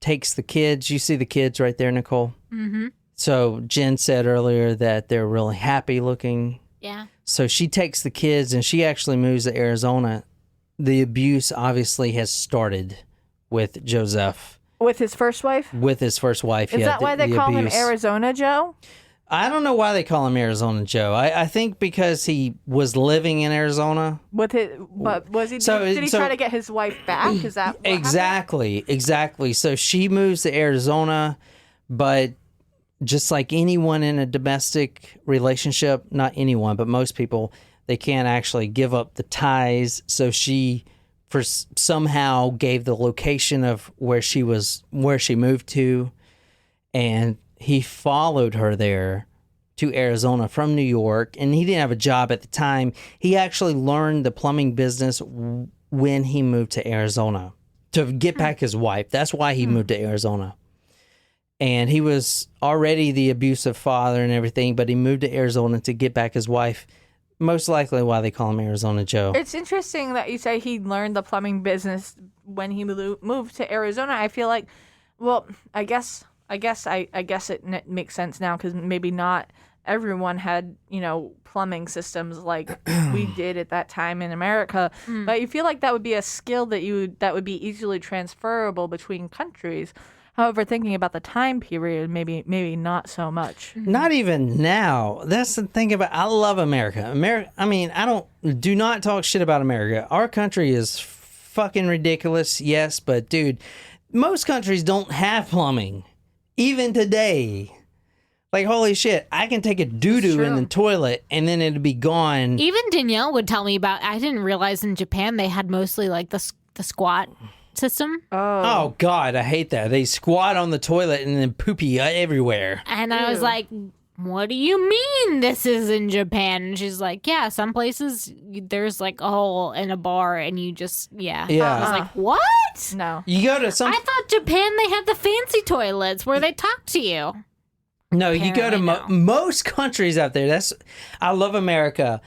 takes the kids. You see the kids right there, Nicole? Mm-hmm. So Jen said earlier that they're really happy looking. Yeah. So she takes the kids and she actually moves to Arizona. The abuse obviously has started with Joseph. With his first wife? With his first wife. Is yeah, that why they the call abuse. him Arizona Joe? I don't know why they call him Arizona Joe. I think because he was living in Arizona. But was he? So- did he so- try to get his wife back? Is that what happened? Exactly. So she moves to Arizona, but just like anyone in a domestic relationship, not anyone, but most people, they can't actually give up the ties. So she somehow gave the location of where she moved to, and he followed her there to Arizona from New York, and he didn't have a job at the time. He actually learned the plumbing business when he moved to Arizona to get back his wife. That's why he moved to Arizona. And he was already the abusive father and everything, but he moved to Arizona to get back his wife. Most likely why they call him Arizona Joe. It's interesting that you say he learned the plumbing business when he moved to Arizona. I feel like, well, I guess it makes sense now because maybe not everyone had, plumbing systems like we did at that time in America. But you feel like that would be a skill that would be easily transferable between countries. However, thinking about the time period, maybe not so much. Not even now. That's the thing about. I love America. Do not talk shit about America. Our country is fucking ridiculous. Yes, but dude, most countries don't have plumbing. Even today. Like, holy shit, I can take a doo-doo in the toilet and then it'd be gone. Even Danielle would tell me about, I didn't realize in Japan they had mostly like the squat system. Oh, God, I hate that. They squat on the toilet and then poopy everywhere. And I was like, what do you mean this is in Japan? And she's like, yeah, some places there's like a hole in a bar and you just, yeah. Yeah. I was like, what? No. You go to some... I thought Japan, they had the fancy toilets where they talk to you. No, you go to Apparently most countries out there. I love America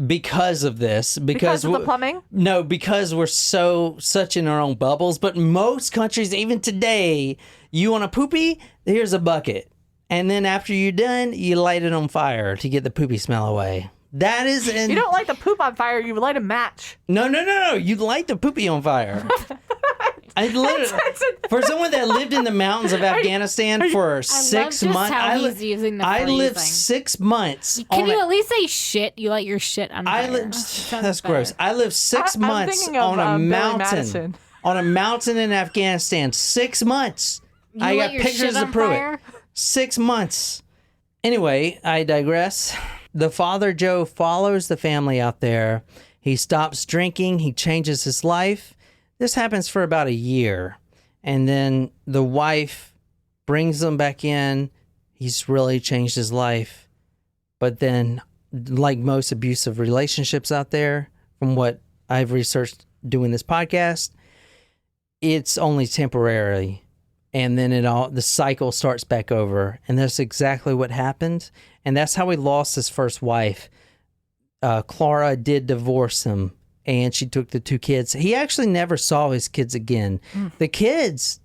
because of this. Because of the plumbing? No, because we're such in our own bubbles. But most countries, even today, you want a poopy? Here's a bucket. And then after you're done, you light it on fire to get the poopy smell away. That is... You don't light the poop on fire, you light a match. No. You light the poopy on fire. I literally, for someone that lived in the mountains of Afghanistan for 6 months, he's using the I lived phrasing. 6 months. Can you at least say shit? You light your shit on fire. That's Sounds gross. better. I lived 6 I'm months thinking of, on a Billy mountain. Madison. On a mountain in Afghanistan. 6 months. You I light got your pictures shit to on prove fire? it. 6 months. Anyway, I digress. The father, Joe, follows the family out there, He stops drinking. He changes his life. This happens for about a year. And then the wife brings him back in. He's really changed his life. But then, like most abusive relationships out there, from what I've researched doing this podcast, it's only temporary. And then the cycle starts back over. And that's exactly what happened. And that's how he lost his first wife. Clara did divorce him, and she took the 2 kids. He actually never saw his kids again. The kids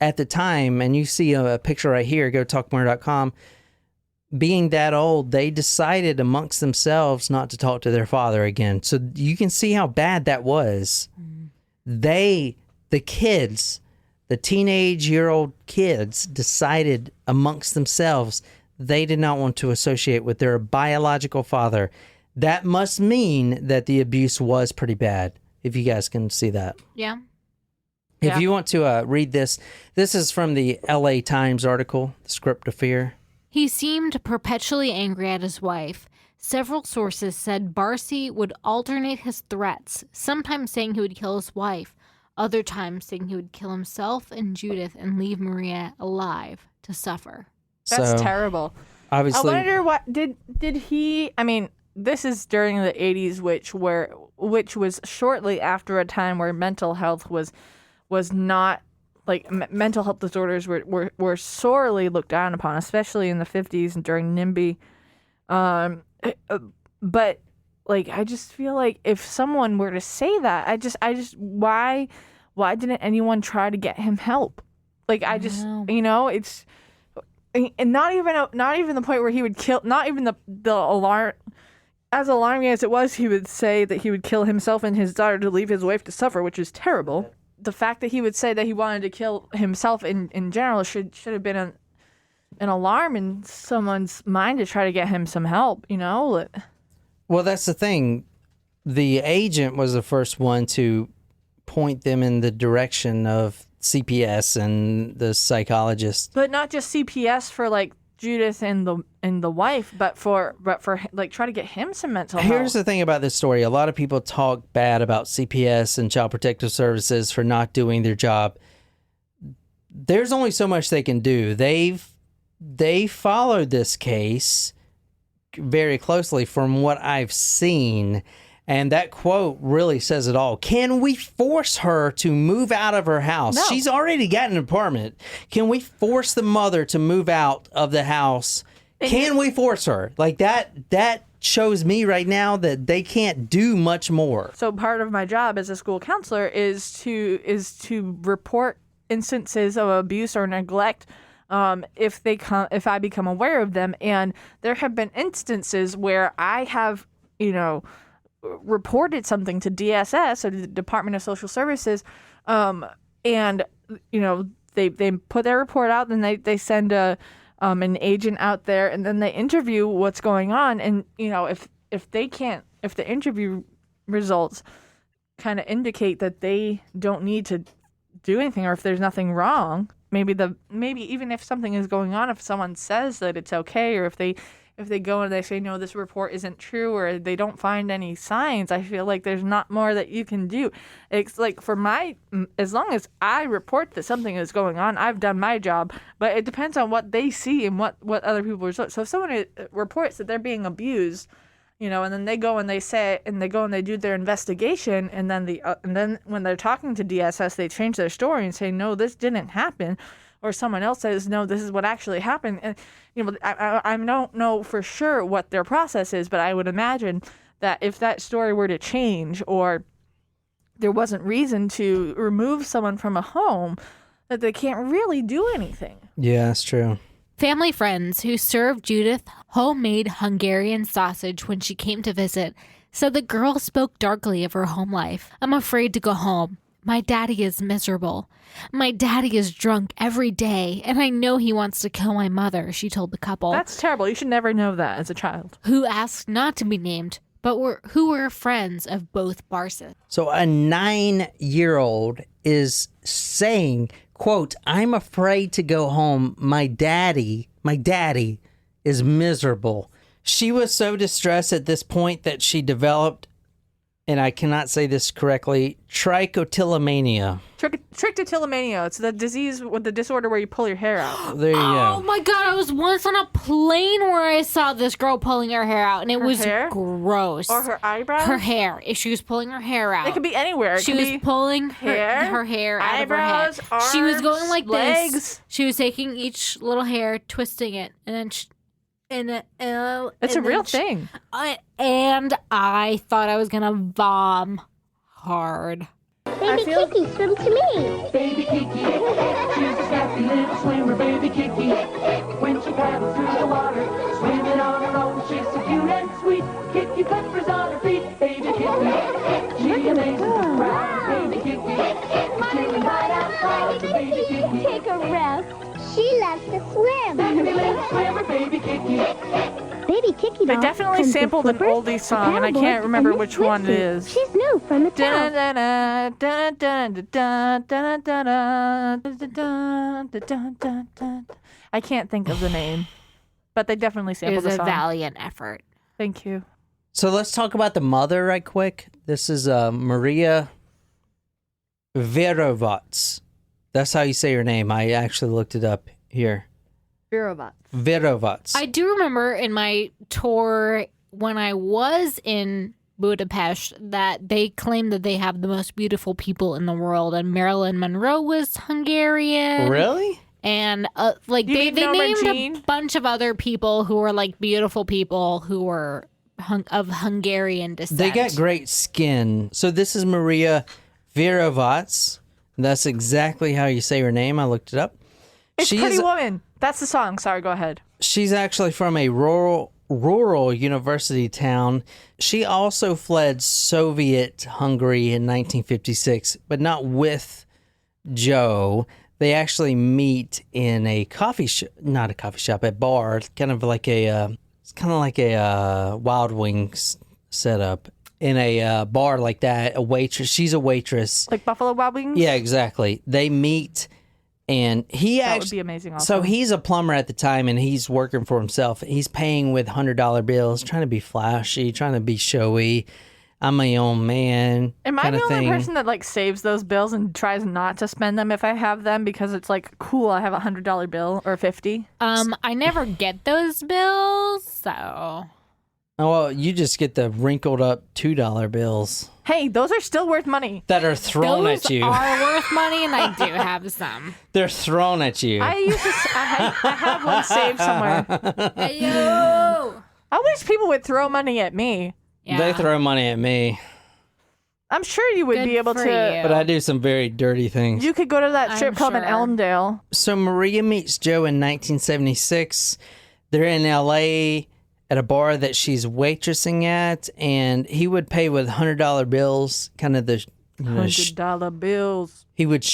at the time, and you see a picture right here, go to talkmore.com, being that old, they decided amongst themselves not to talk to their father again. So you can see how bad that was. The kids, the teenage-year-old kids, decided amongst themselves they did not want to associate with their biological father. That must mean that the abuse was pretty bad, if you guys can see that. Yeah. If you want to read this, this is from the LA Times article, The Script of Fear. He seemed perpetually angry at his wife. Several sources said Barsi would alternate his threats, sometimes saying he would kill his wife, other times saying he would kill himself and Judith and leave Maria alive to suffer. That's terrible. Obviously, I wonder what did he? I mean, this is during the 80s, which was shortly after a time where mental health was not like mental health disorders were sorely looked down upon, especially in the 50s and during NIMBY. But like, I just feel like if someone were to say that, I just why didn't anyone try to get him help? Like, I just it's. And not even the point where he would kill, not even the alarm, as alarming as it was, he would say that he would kill himself and his daughter to leave his wife to suffer, which is terrible. The fact that he would say that he wanted to kill himself in general should have been an alarm in someone's mind to try to get him some help, Well, that's the thing. The agent was the first one to point them in the direction of CPS and the psychologist. But not just CPS for like Judith and the wife, but for like try to get him some mental health. Here's the thing about this story. A lot of people talk bad about CPS and Child Protective Services for not doing their job. There's only so much they can do. They followed this case very closely from what I've seen. And that quote really says it all. Can we force her to move out of her house? No. She's already got an apartment. Can we force the mother to move out of the house? Can we force her? Like that shows me right now that they can't do much more. So part of my job as a school counselor is to report instances of abuse or neglect if I become aware of them. And there have been instances where I have, reported something to DSS, or the Department of Social Services, and they put their report out, then they send an agent out there, and then they interview what's going on, and if the interview results kind of indicate that they don't need to do anything, or if there's nothing wrong, maybe even if something is going on, if someone says that it's okay, or if they go and they say, no, this report isn't true, or they don't find any signs, I feel like there's not more that you can do. It's like as long as I report that something is going on, I've done my job, but it depends on what they see and what other people result. So if someone reports that they're being abused, and then they go and they do their investigation, and then when they're talking to DSS, they change their story and say, no, this didn't happen. Or someone else says, no, this is what actually happened. And, I don't know for sure what their process is, but I would imagine that if that story were to change, or there wasn't reason to remove someone from a home, that they can't really do anything. Yeah, that's true. Family friends who served Judith homemade Hungarian sausage when she came to visit said the girl spoke darkly of her home life. I'm afraid to go home. My daddy is miserable. My daddy is drunk every day, and I know he wants to kill my mother, she told the couple. That's terrible. You should never know that as a child. Who asked not to be named, but who were friends of both Barsi. So a 9-year-old is saying, quote, I'm afraid to go home. My daddy is miserable. She was so distressed at this point that she developed and I cannot say this correctly, trichotillomania. Trichotillomania. It's the disease with the disorder where you pull your hair out. There you Oh go. my God, I was once on a plane where I saw this girl pulling her hair out, and it was hair? gross. Or her eyebrows? Her hair. If she was pulling her hair out. It could be anywhere. It She could was be pulling hair, her hair out eyebrows, of her head. She was going arms, like legs. this. She was taking each little hair, twisting it, and then It's a real thing. And I thought I was gonna vom hard. Baby Kiki, swim to me. Baby Kiki, she's a snappy little swimmer, baby Kiki. When she paddles through the water, swimming on her own, she's so cute and sweet. Kiki clippers on her feet, baby Kiki. She amazes the crowd, baby Kiki. Chilling right outside, baby Kiki. Take a rest. She loves to swim. Snappy little swimmer, baby Kiki. Baby Kiki They doll definitely comes with sampled an flippers, oldie a song, and I paddleboard, can't remember and this which one it swimsuit. is. She's new from the town. I can't think of the name, but they definitely It sampled was the a song. valiant effort. Thank you. So let's talk about the mother right quick. This is Maria Verovats. That's how you say her name. I actually looked it up here. Verovats. I do remember in my tour when I was in Budapest that they claimed that they have the most beautiful people in the world, and Marilyn Monroe was Hungarian. Really? And like You they mean Norma named Jean? a bunch of other people who were like beautiful people who were of Hungarian descent. They got great skin. So this is Maria Verovats. That's exactly how you say her name. I looked it up. It's Pretty Woman. That's the song. Sorry, go ahead. She's actually from a rural university town. She also fled Soviet Hungary in 1956, but not with Joe. They actually meet in a coffee shop, not a coffee shop, a bar, kind of like a Wild Wings setup. In a bar like that, a waitress. She's a waitress. Like Buffalo Wild Wings? Yeah, exactly. They meet, and he That actually would be amazing also. So he's a plumber at the time, and he's working for himself. He's paying with $100 bills, trying to be flashy, trying to be showy. I'm my own man. Am I kind the of only thing. person that like saves those bills and tries not to spend them if I have them because it's like cool? I have a $100 bill or 50. I never get those bills, so Oh, well, you just get the wrinkled up $2 bills Hey, those are still worth money. that are thrown those at you. are worth money, and I do have some. They're thrown at you. I used to. I have one saved somewhere. Ayo! I wish people would throw money at me. Yeah. They throw money at me, I'm sure you would Good be able for to. you. but I do some very dirty things. You could go to that strip I'm club in sure. Elmdale. So Maria meets Joe in 1976. They're in LA at a bar that she's waitressing at, and he would pay with $100 bills, kind of the $100 bills. he would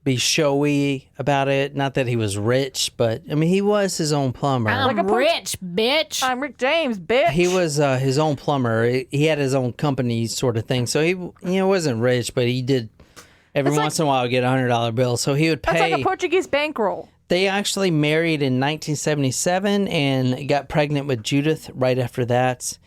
be showy about it. Not that he was rich, but I mean he was his own plumber. I'm Like a rich, bitch. I'm Rick James, bitch. He was his own plumber. He had his own company sort of thing. So he wasn't rich, but he did every That's like- once in a while get $100 bills. So he would That's pay. like a Portuguese bankroll. They actually married in 1977 and got pregnant with Judith right after that.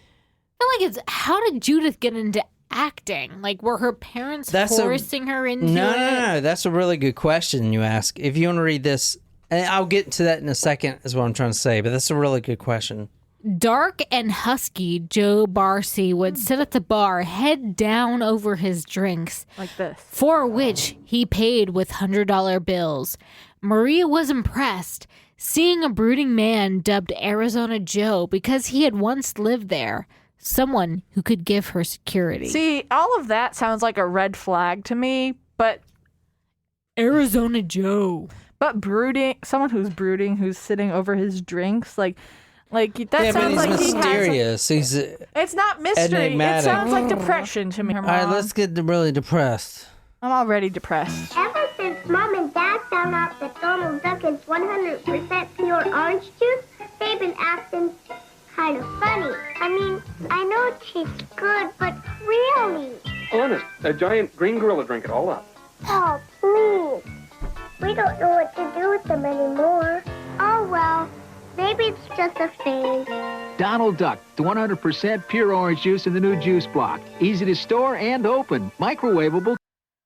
I feel like it's how did Judith get into acting? Like, were her parents forcing her into it? No. That's a really good question you ask. If you want to read this, and I'll get to that in a second, is what I'm trying to say, but that's a really good question. Dark and husky Joe Barsi would sit at the bar, head down over his drinks, Like this. for which he paid with $100 bills. Maria was impressed, seeing a brooding man dubbed Arizona Joe because he had once lived there, someone who could give her security. See, all of that sounds like a red flag to me, but Arizona Joe. brooding, someone who's brooding, who's sitting over his drinks, like that Yeah, but sounds he's like he has. mysterious. He's It's not mystery. enigmatic. It sounds like depression to me. all right. Let's get really depressed. I'm already depressed. Ever since Mom and Dad found out that Donald Duck is 100% pure orange juice, they've been acting kind of funny. I mean, I know it tastes good, but really. Honest, a giant green gorilla drink it all up. Oh, please. We don't know what to do with them anymore. Oh, well. Maybe it's just a phase. Donald Duck, the 100% pure orange juice in the new juice block. Easy to store and open. Microwavable.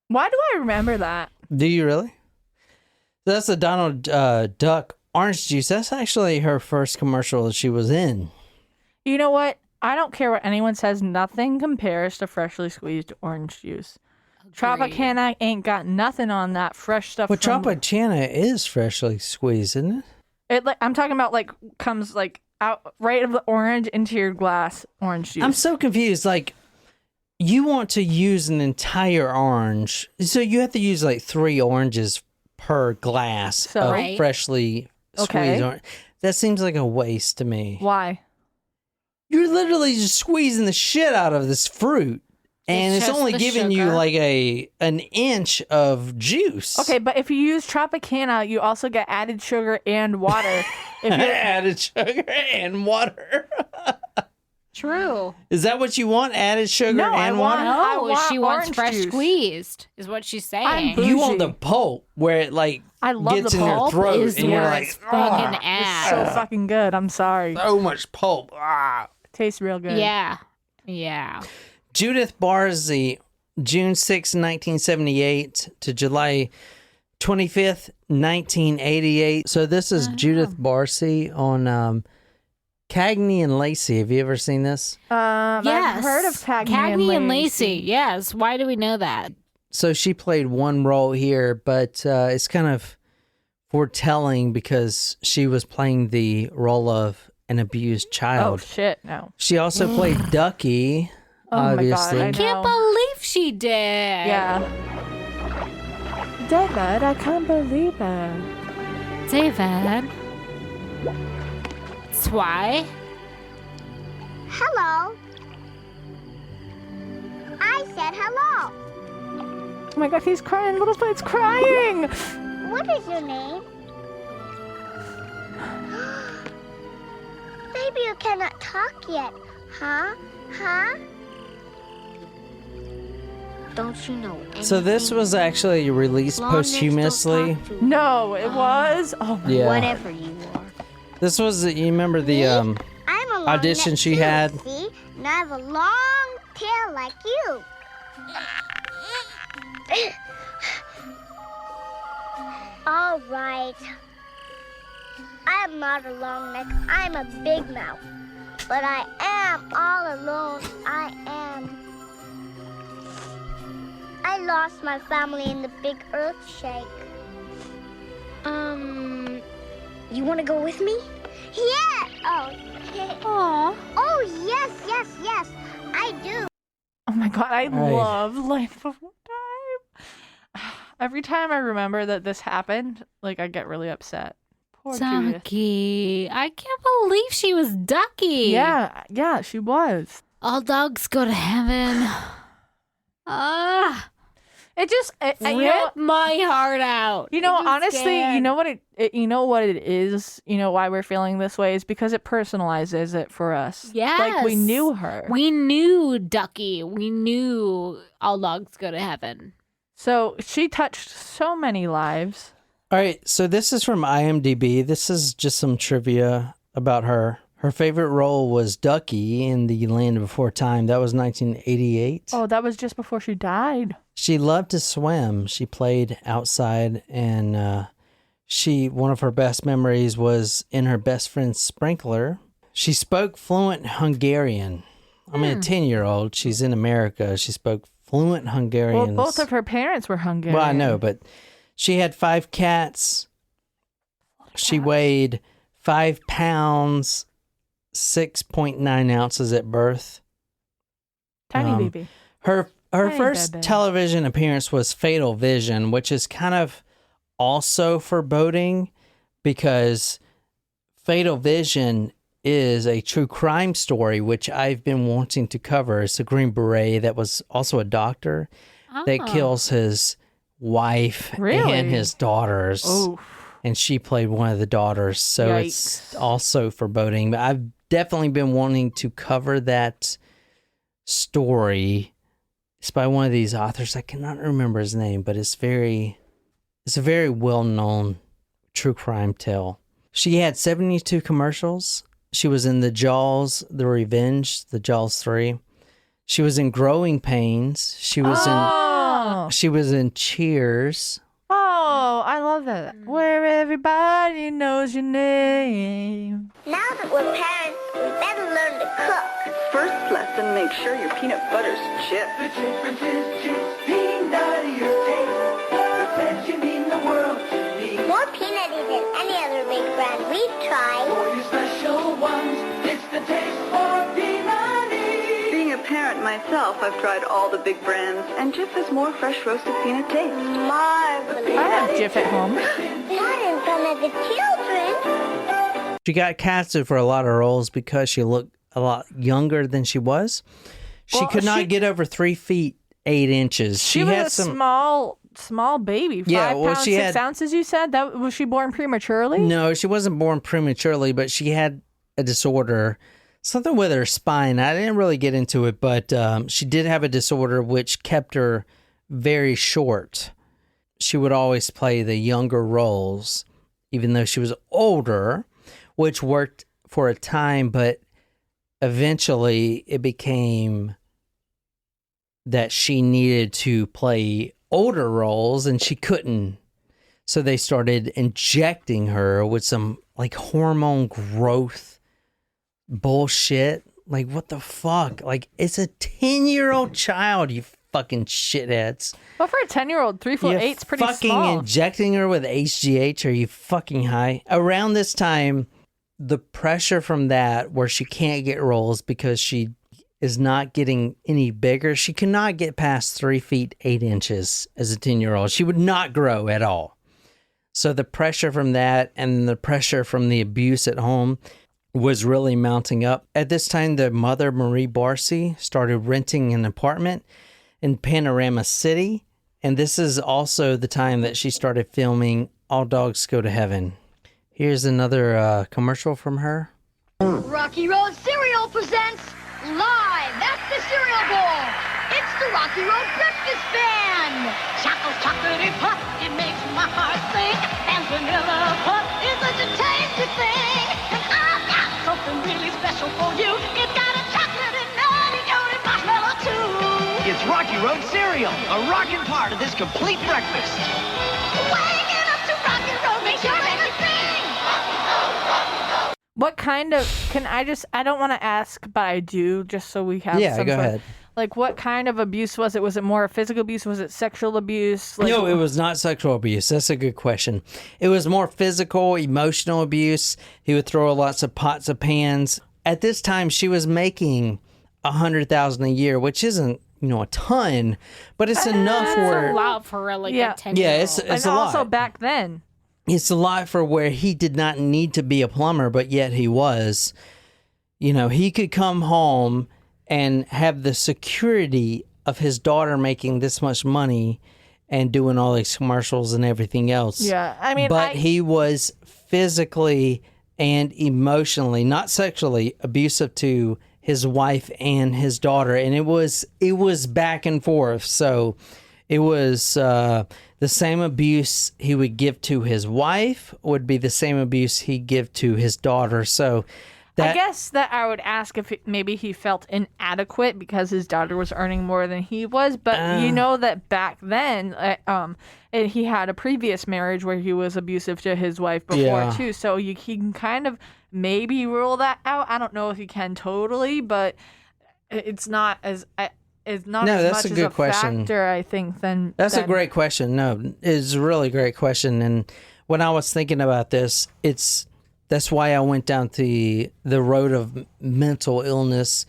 Why do I remember that? Do you really? That's the Donald Duck orange juice. That's actually her first commercial that she was in. You know what? I don't care what anyone says. Nothing compares to freshly squeezed orange juice. Tropicana ain't got nothing on that fresh stuff. Well, Tropicana is freshly squeezed, isn't it? I'm talking about like comes like out right of the orange into your glass orange juice. I'm so confused. Like, you want to use an entire orange, so you have to use like 3 oranges per glass of freshly squeezed orange. That seems like a waste to me. Why? You're literally just squeezing the shit out of this fruit. And it's only giving you like an inch of juice. Okay, but if you use Tropicana, you also get added sugar and water. Added sugar and water. True. Is that what you want? Added sugar and water? No, she wants fresh juice. Squeezed, is what she's saying. You want the pulp where it I love gets the in your pulp throat is and you're where like, it's fucking It's so fucking good. I'm sorry. so much pulp. Tastes real good. Yeah. Judith Barsi, June 6, 1978 to July 25th, 1988. So this is Judith Barsi on Cagney and Lacey. Have you ever seen this? Yes. I've heard of Cagney and Lacey. Yes. Why do we know that? So she played one role here, but it's kind of foretelling because she was playing the role of an abused child. Oh, shit, no. She also played Ducky. Obviously. My God, I can't believe she did. Yeah. David, I can't believe it. David. That's why. Hello. I said hello. Oh my God, he's crying. Little Fred's crying. What is your name? Maybe you cannot talk yet. Huh? Don't you know anything? So this was actually released posthumously. No, it was? Oh my Yeah. Whatever you are. This was, you remember the I'm a long audition neck she too, had? See? And I have a long tail like you. All right. I am not a long neck. I'm a big mouth. But I am all alone. I am. I lost my family in the big earth shake. You want to go with me? Yeah. Oh. Aw. Oh, yes. I do. Oh my God, I love Life of Time. Every time I remember that this happened, like, I get really upset. Poor Judith. Ducky. I can't believe she was Ducky. Yeah, she was. All dogs go to heaven. It just Rip my heart out. You know, I'm honestly, scared. you know what it is. You know why we're feeling this way is because it personalizes it for us. Yes. Like we knew her. We knew Ducky. We knew all dogs go to heaven. So she touched so many lives. All right, so this is from IMDb. This is just some trivia about her. Her favorite role was Ducky in The Land Before Time. That was 1988. Oh, that was just before she died. She loved to swim. She played outside, and one of her best memories was in her best friend's sprinkler. She spoke fluent Hungarian. I mean, a 10-year-old. She's in America. She spoke fluent Hungarian. Well, both of her parents were Hungarian. Well, I know, but she had 5 cats. She weighed 5 pounds, 6.9 ounces at birth. Tiny baby. Her Tiny first baby. television appearance was Fatal Vision, which is kind of also foreboding because Fatal Vision is a true crime story, which I've been wanting to cover. It's a Green Beret that was also a doctor that kills his wife and his daughters. Oh. And she played one of the daughters, so it's also foreboding. But I've definitely been wanting to cover that story. It's by one of these authors. I cannot remember his name, but it's a very well-known true crime tale. She had 72 commercials. She was in The Jaws, The Revenge, The Jaws 3. She was in Growing Pains. She was in Cheers. Oh, I love that. Where everybody knows your name. Now that we're parents, we better learn to cook. First lesson, make sure your peanut butter's chipped. The difference is chips, peanuttier taste. The best you mean the world to me. More peanutty than any other big brand we've tried. For your special ones, it's the taste for peanutty. Being a parent myself, I've tried all the big brands, and Jif has more fresh roasted peanut taste. Marvelous. I have Jif at home. Not in front of the children. She got casted for a lot of roles because she looked a lot younger than she was. She Well, could not she- get over 3 feet 8 inches. She was had a some. small baby. 5 Yeah, well, pounds, she 6 had- ounces, you said? Was she born prematurely? No, she wasn't born prematurely, but she had a disorder, something with her spine. I didn't really get into it, but she did have a disorder which kept her very short. She would always play the younger roles, even though she was older, which worked for a time, but eventually it became that she needed to play older roles and she couldn't. So they started injecting her with some like hormone growth bullshit. Like, what the fuck? Like, it's a 10-year-old child, you fucking shitheads. Well, for a 10-year-old, 3 foot You're 8's pretty fucking small. injecting her with HGH. Are you fucking high? Around this time, the pressure from that, where she can't get roles because she is not getting any bigger. She cannot get past 3 feet 8 inches as a 10-year-old. She would not grow at all. So the pressure from that and the pressure from the abuse at home was really mounting up. At this time, the mother, Marie Barsi, started renting an apartment in Panorama City. And this is also the time that she started filming All Dogs Go to Heaven. Here's another commercial from her. Rocky Road Cereal presents Live. That's the cereal bowl. It's the Rocky Road Breakfast Band. Choco's chocolatey puff, it makes my heart sing. And vanilla puff is such a tasty thing. And I've got something really special for you. It's got a chocolate and nutty Johnny marshmallow too. It's Rocky Road cereal, a rockin' part of this complete breakfast. Waking up to Rocky Road, make sure that you sing. What kind of, I don't want to ask, but I do, just so we have Yeah, some go sort- ahead. Like, what kind of abuse was it? Was it more physical abuse? Was it sexual abuse? Like, No, it was not sexual abuse. That's a good question. It was more physical, emotional abuse. He would throw lots of pots of pans. At this time, she was making $100,000 a year, which isn't, a ton, but it's enough where a lot for like Yeah. a 10-year-old. yeah, it's and a also lot. back then. It's a lot for where he did not need to be a plumber, but yet he was. He could come home and have the security of his daughter making this much money and doing all these commercials and everything else. Yeah, I mean, but he was physically and emotionally, not sexually, abusive to his wife and his daughter, and it was back and forth. So it was the same abuse he would give to his wife would be the same abuse he'd give to his daughter. So I guess that I would ask if maybe he felt inadequate because his daughter was earning more than he was. But you know that back then, he had a previous marriage where he was abusive to his wife before too. So he can kind of maybe rule that out. I don't know if he can totally, but it's not as as much that's a as good a question. factor, I think. That's a great question. No, it's a really great question. And when I was thinking about this, that's why I went down the road of mental illness,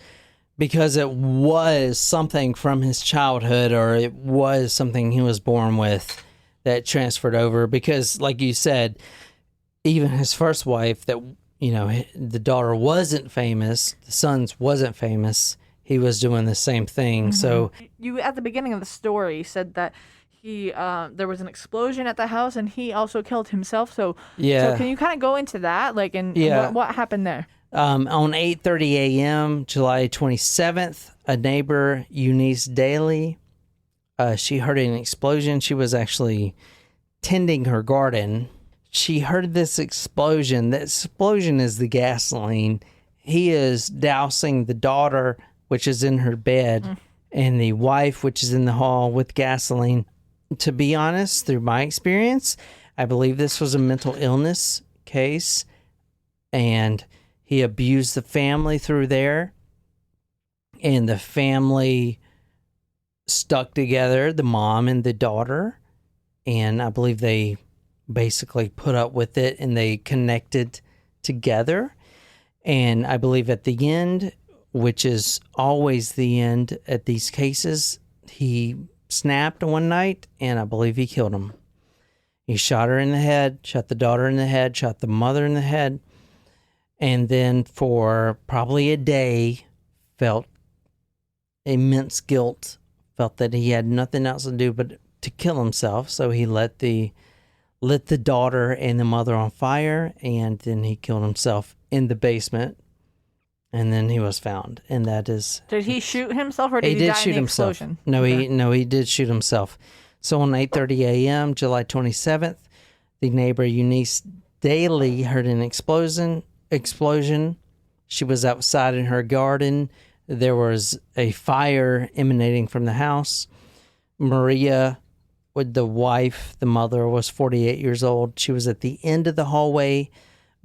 because it was something from his childhood, or it was something he was born with that transferred over. Because, like you said, even his first wife, that the daughter wasn't famous, the sons wasn't famous. He was doing the same thing. Mm-hmm. So you at the beginning of the story said that he there was an explosion at the house and he also killed himself. So can you kind of go into that, like, and what happened there? On 8:30 a.m., July 27th, a neighbor, Eunice Daly, she heard an explosion. She was actually tending her garden. she heard this explosion. The explosion is the gasoline. He is dousing the daughter, which is in her bed, and the wife, which is in the hall, with gasoline. To be honest, through my experience, I believe this was a mental illness case, and he abused the family through there, and the family stuck together, the mom and the daughter, and I believe they basically put up with it, and they connected together. And I believe at the end, which is always the end at these cases, he snapped one night, and I believe he killed him. He shot her in the head, shot the daughter in the head, shot the mother in the head, and then for probably a day felt immense guilt, felt that he had nothing else to do but to kill himself. So he lit the daughter and the mother on fire, and then he killed himself in the basement, and then he was found. And that is... Did he shoot himself, or did he die in the explosion? No, he did shoot himself. So on 8:30 a.m., July 27th, the neighbor Eunice Daly heard an explosion. She was outside in her garden. There was a fire emanating from the house. Maria, with the wife, the mother, was 48 years old. She was at the end of the hallway,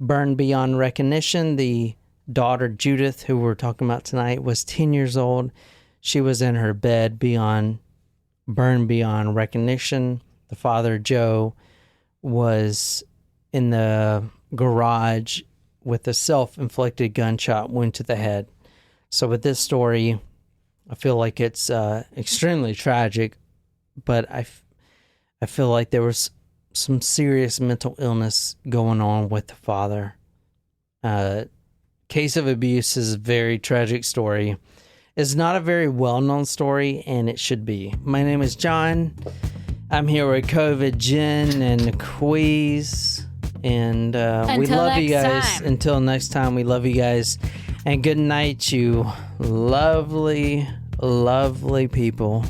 burned beyond recognition. The daughter, Judith, who we're talking about tonight, was 10 years old. She was in her bed, burned beyond recognition. The father, Joe, was in the garage with a self-inflicted gunshot wound to the head. So with this story, I feel like it's extremely tragic, but I feel like there was some serious mental illness going on with the father. Case of abuse is a very tragic story. It's not a very well-known story, and it should be. My name is John. I'm here with COVID, Jen, and Quiz. And we love you guys. Until next time, we love you guys. And good night, you lovely, lovely people.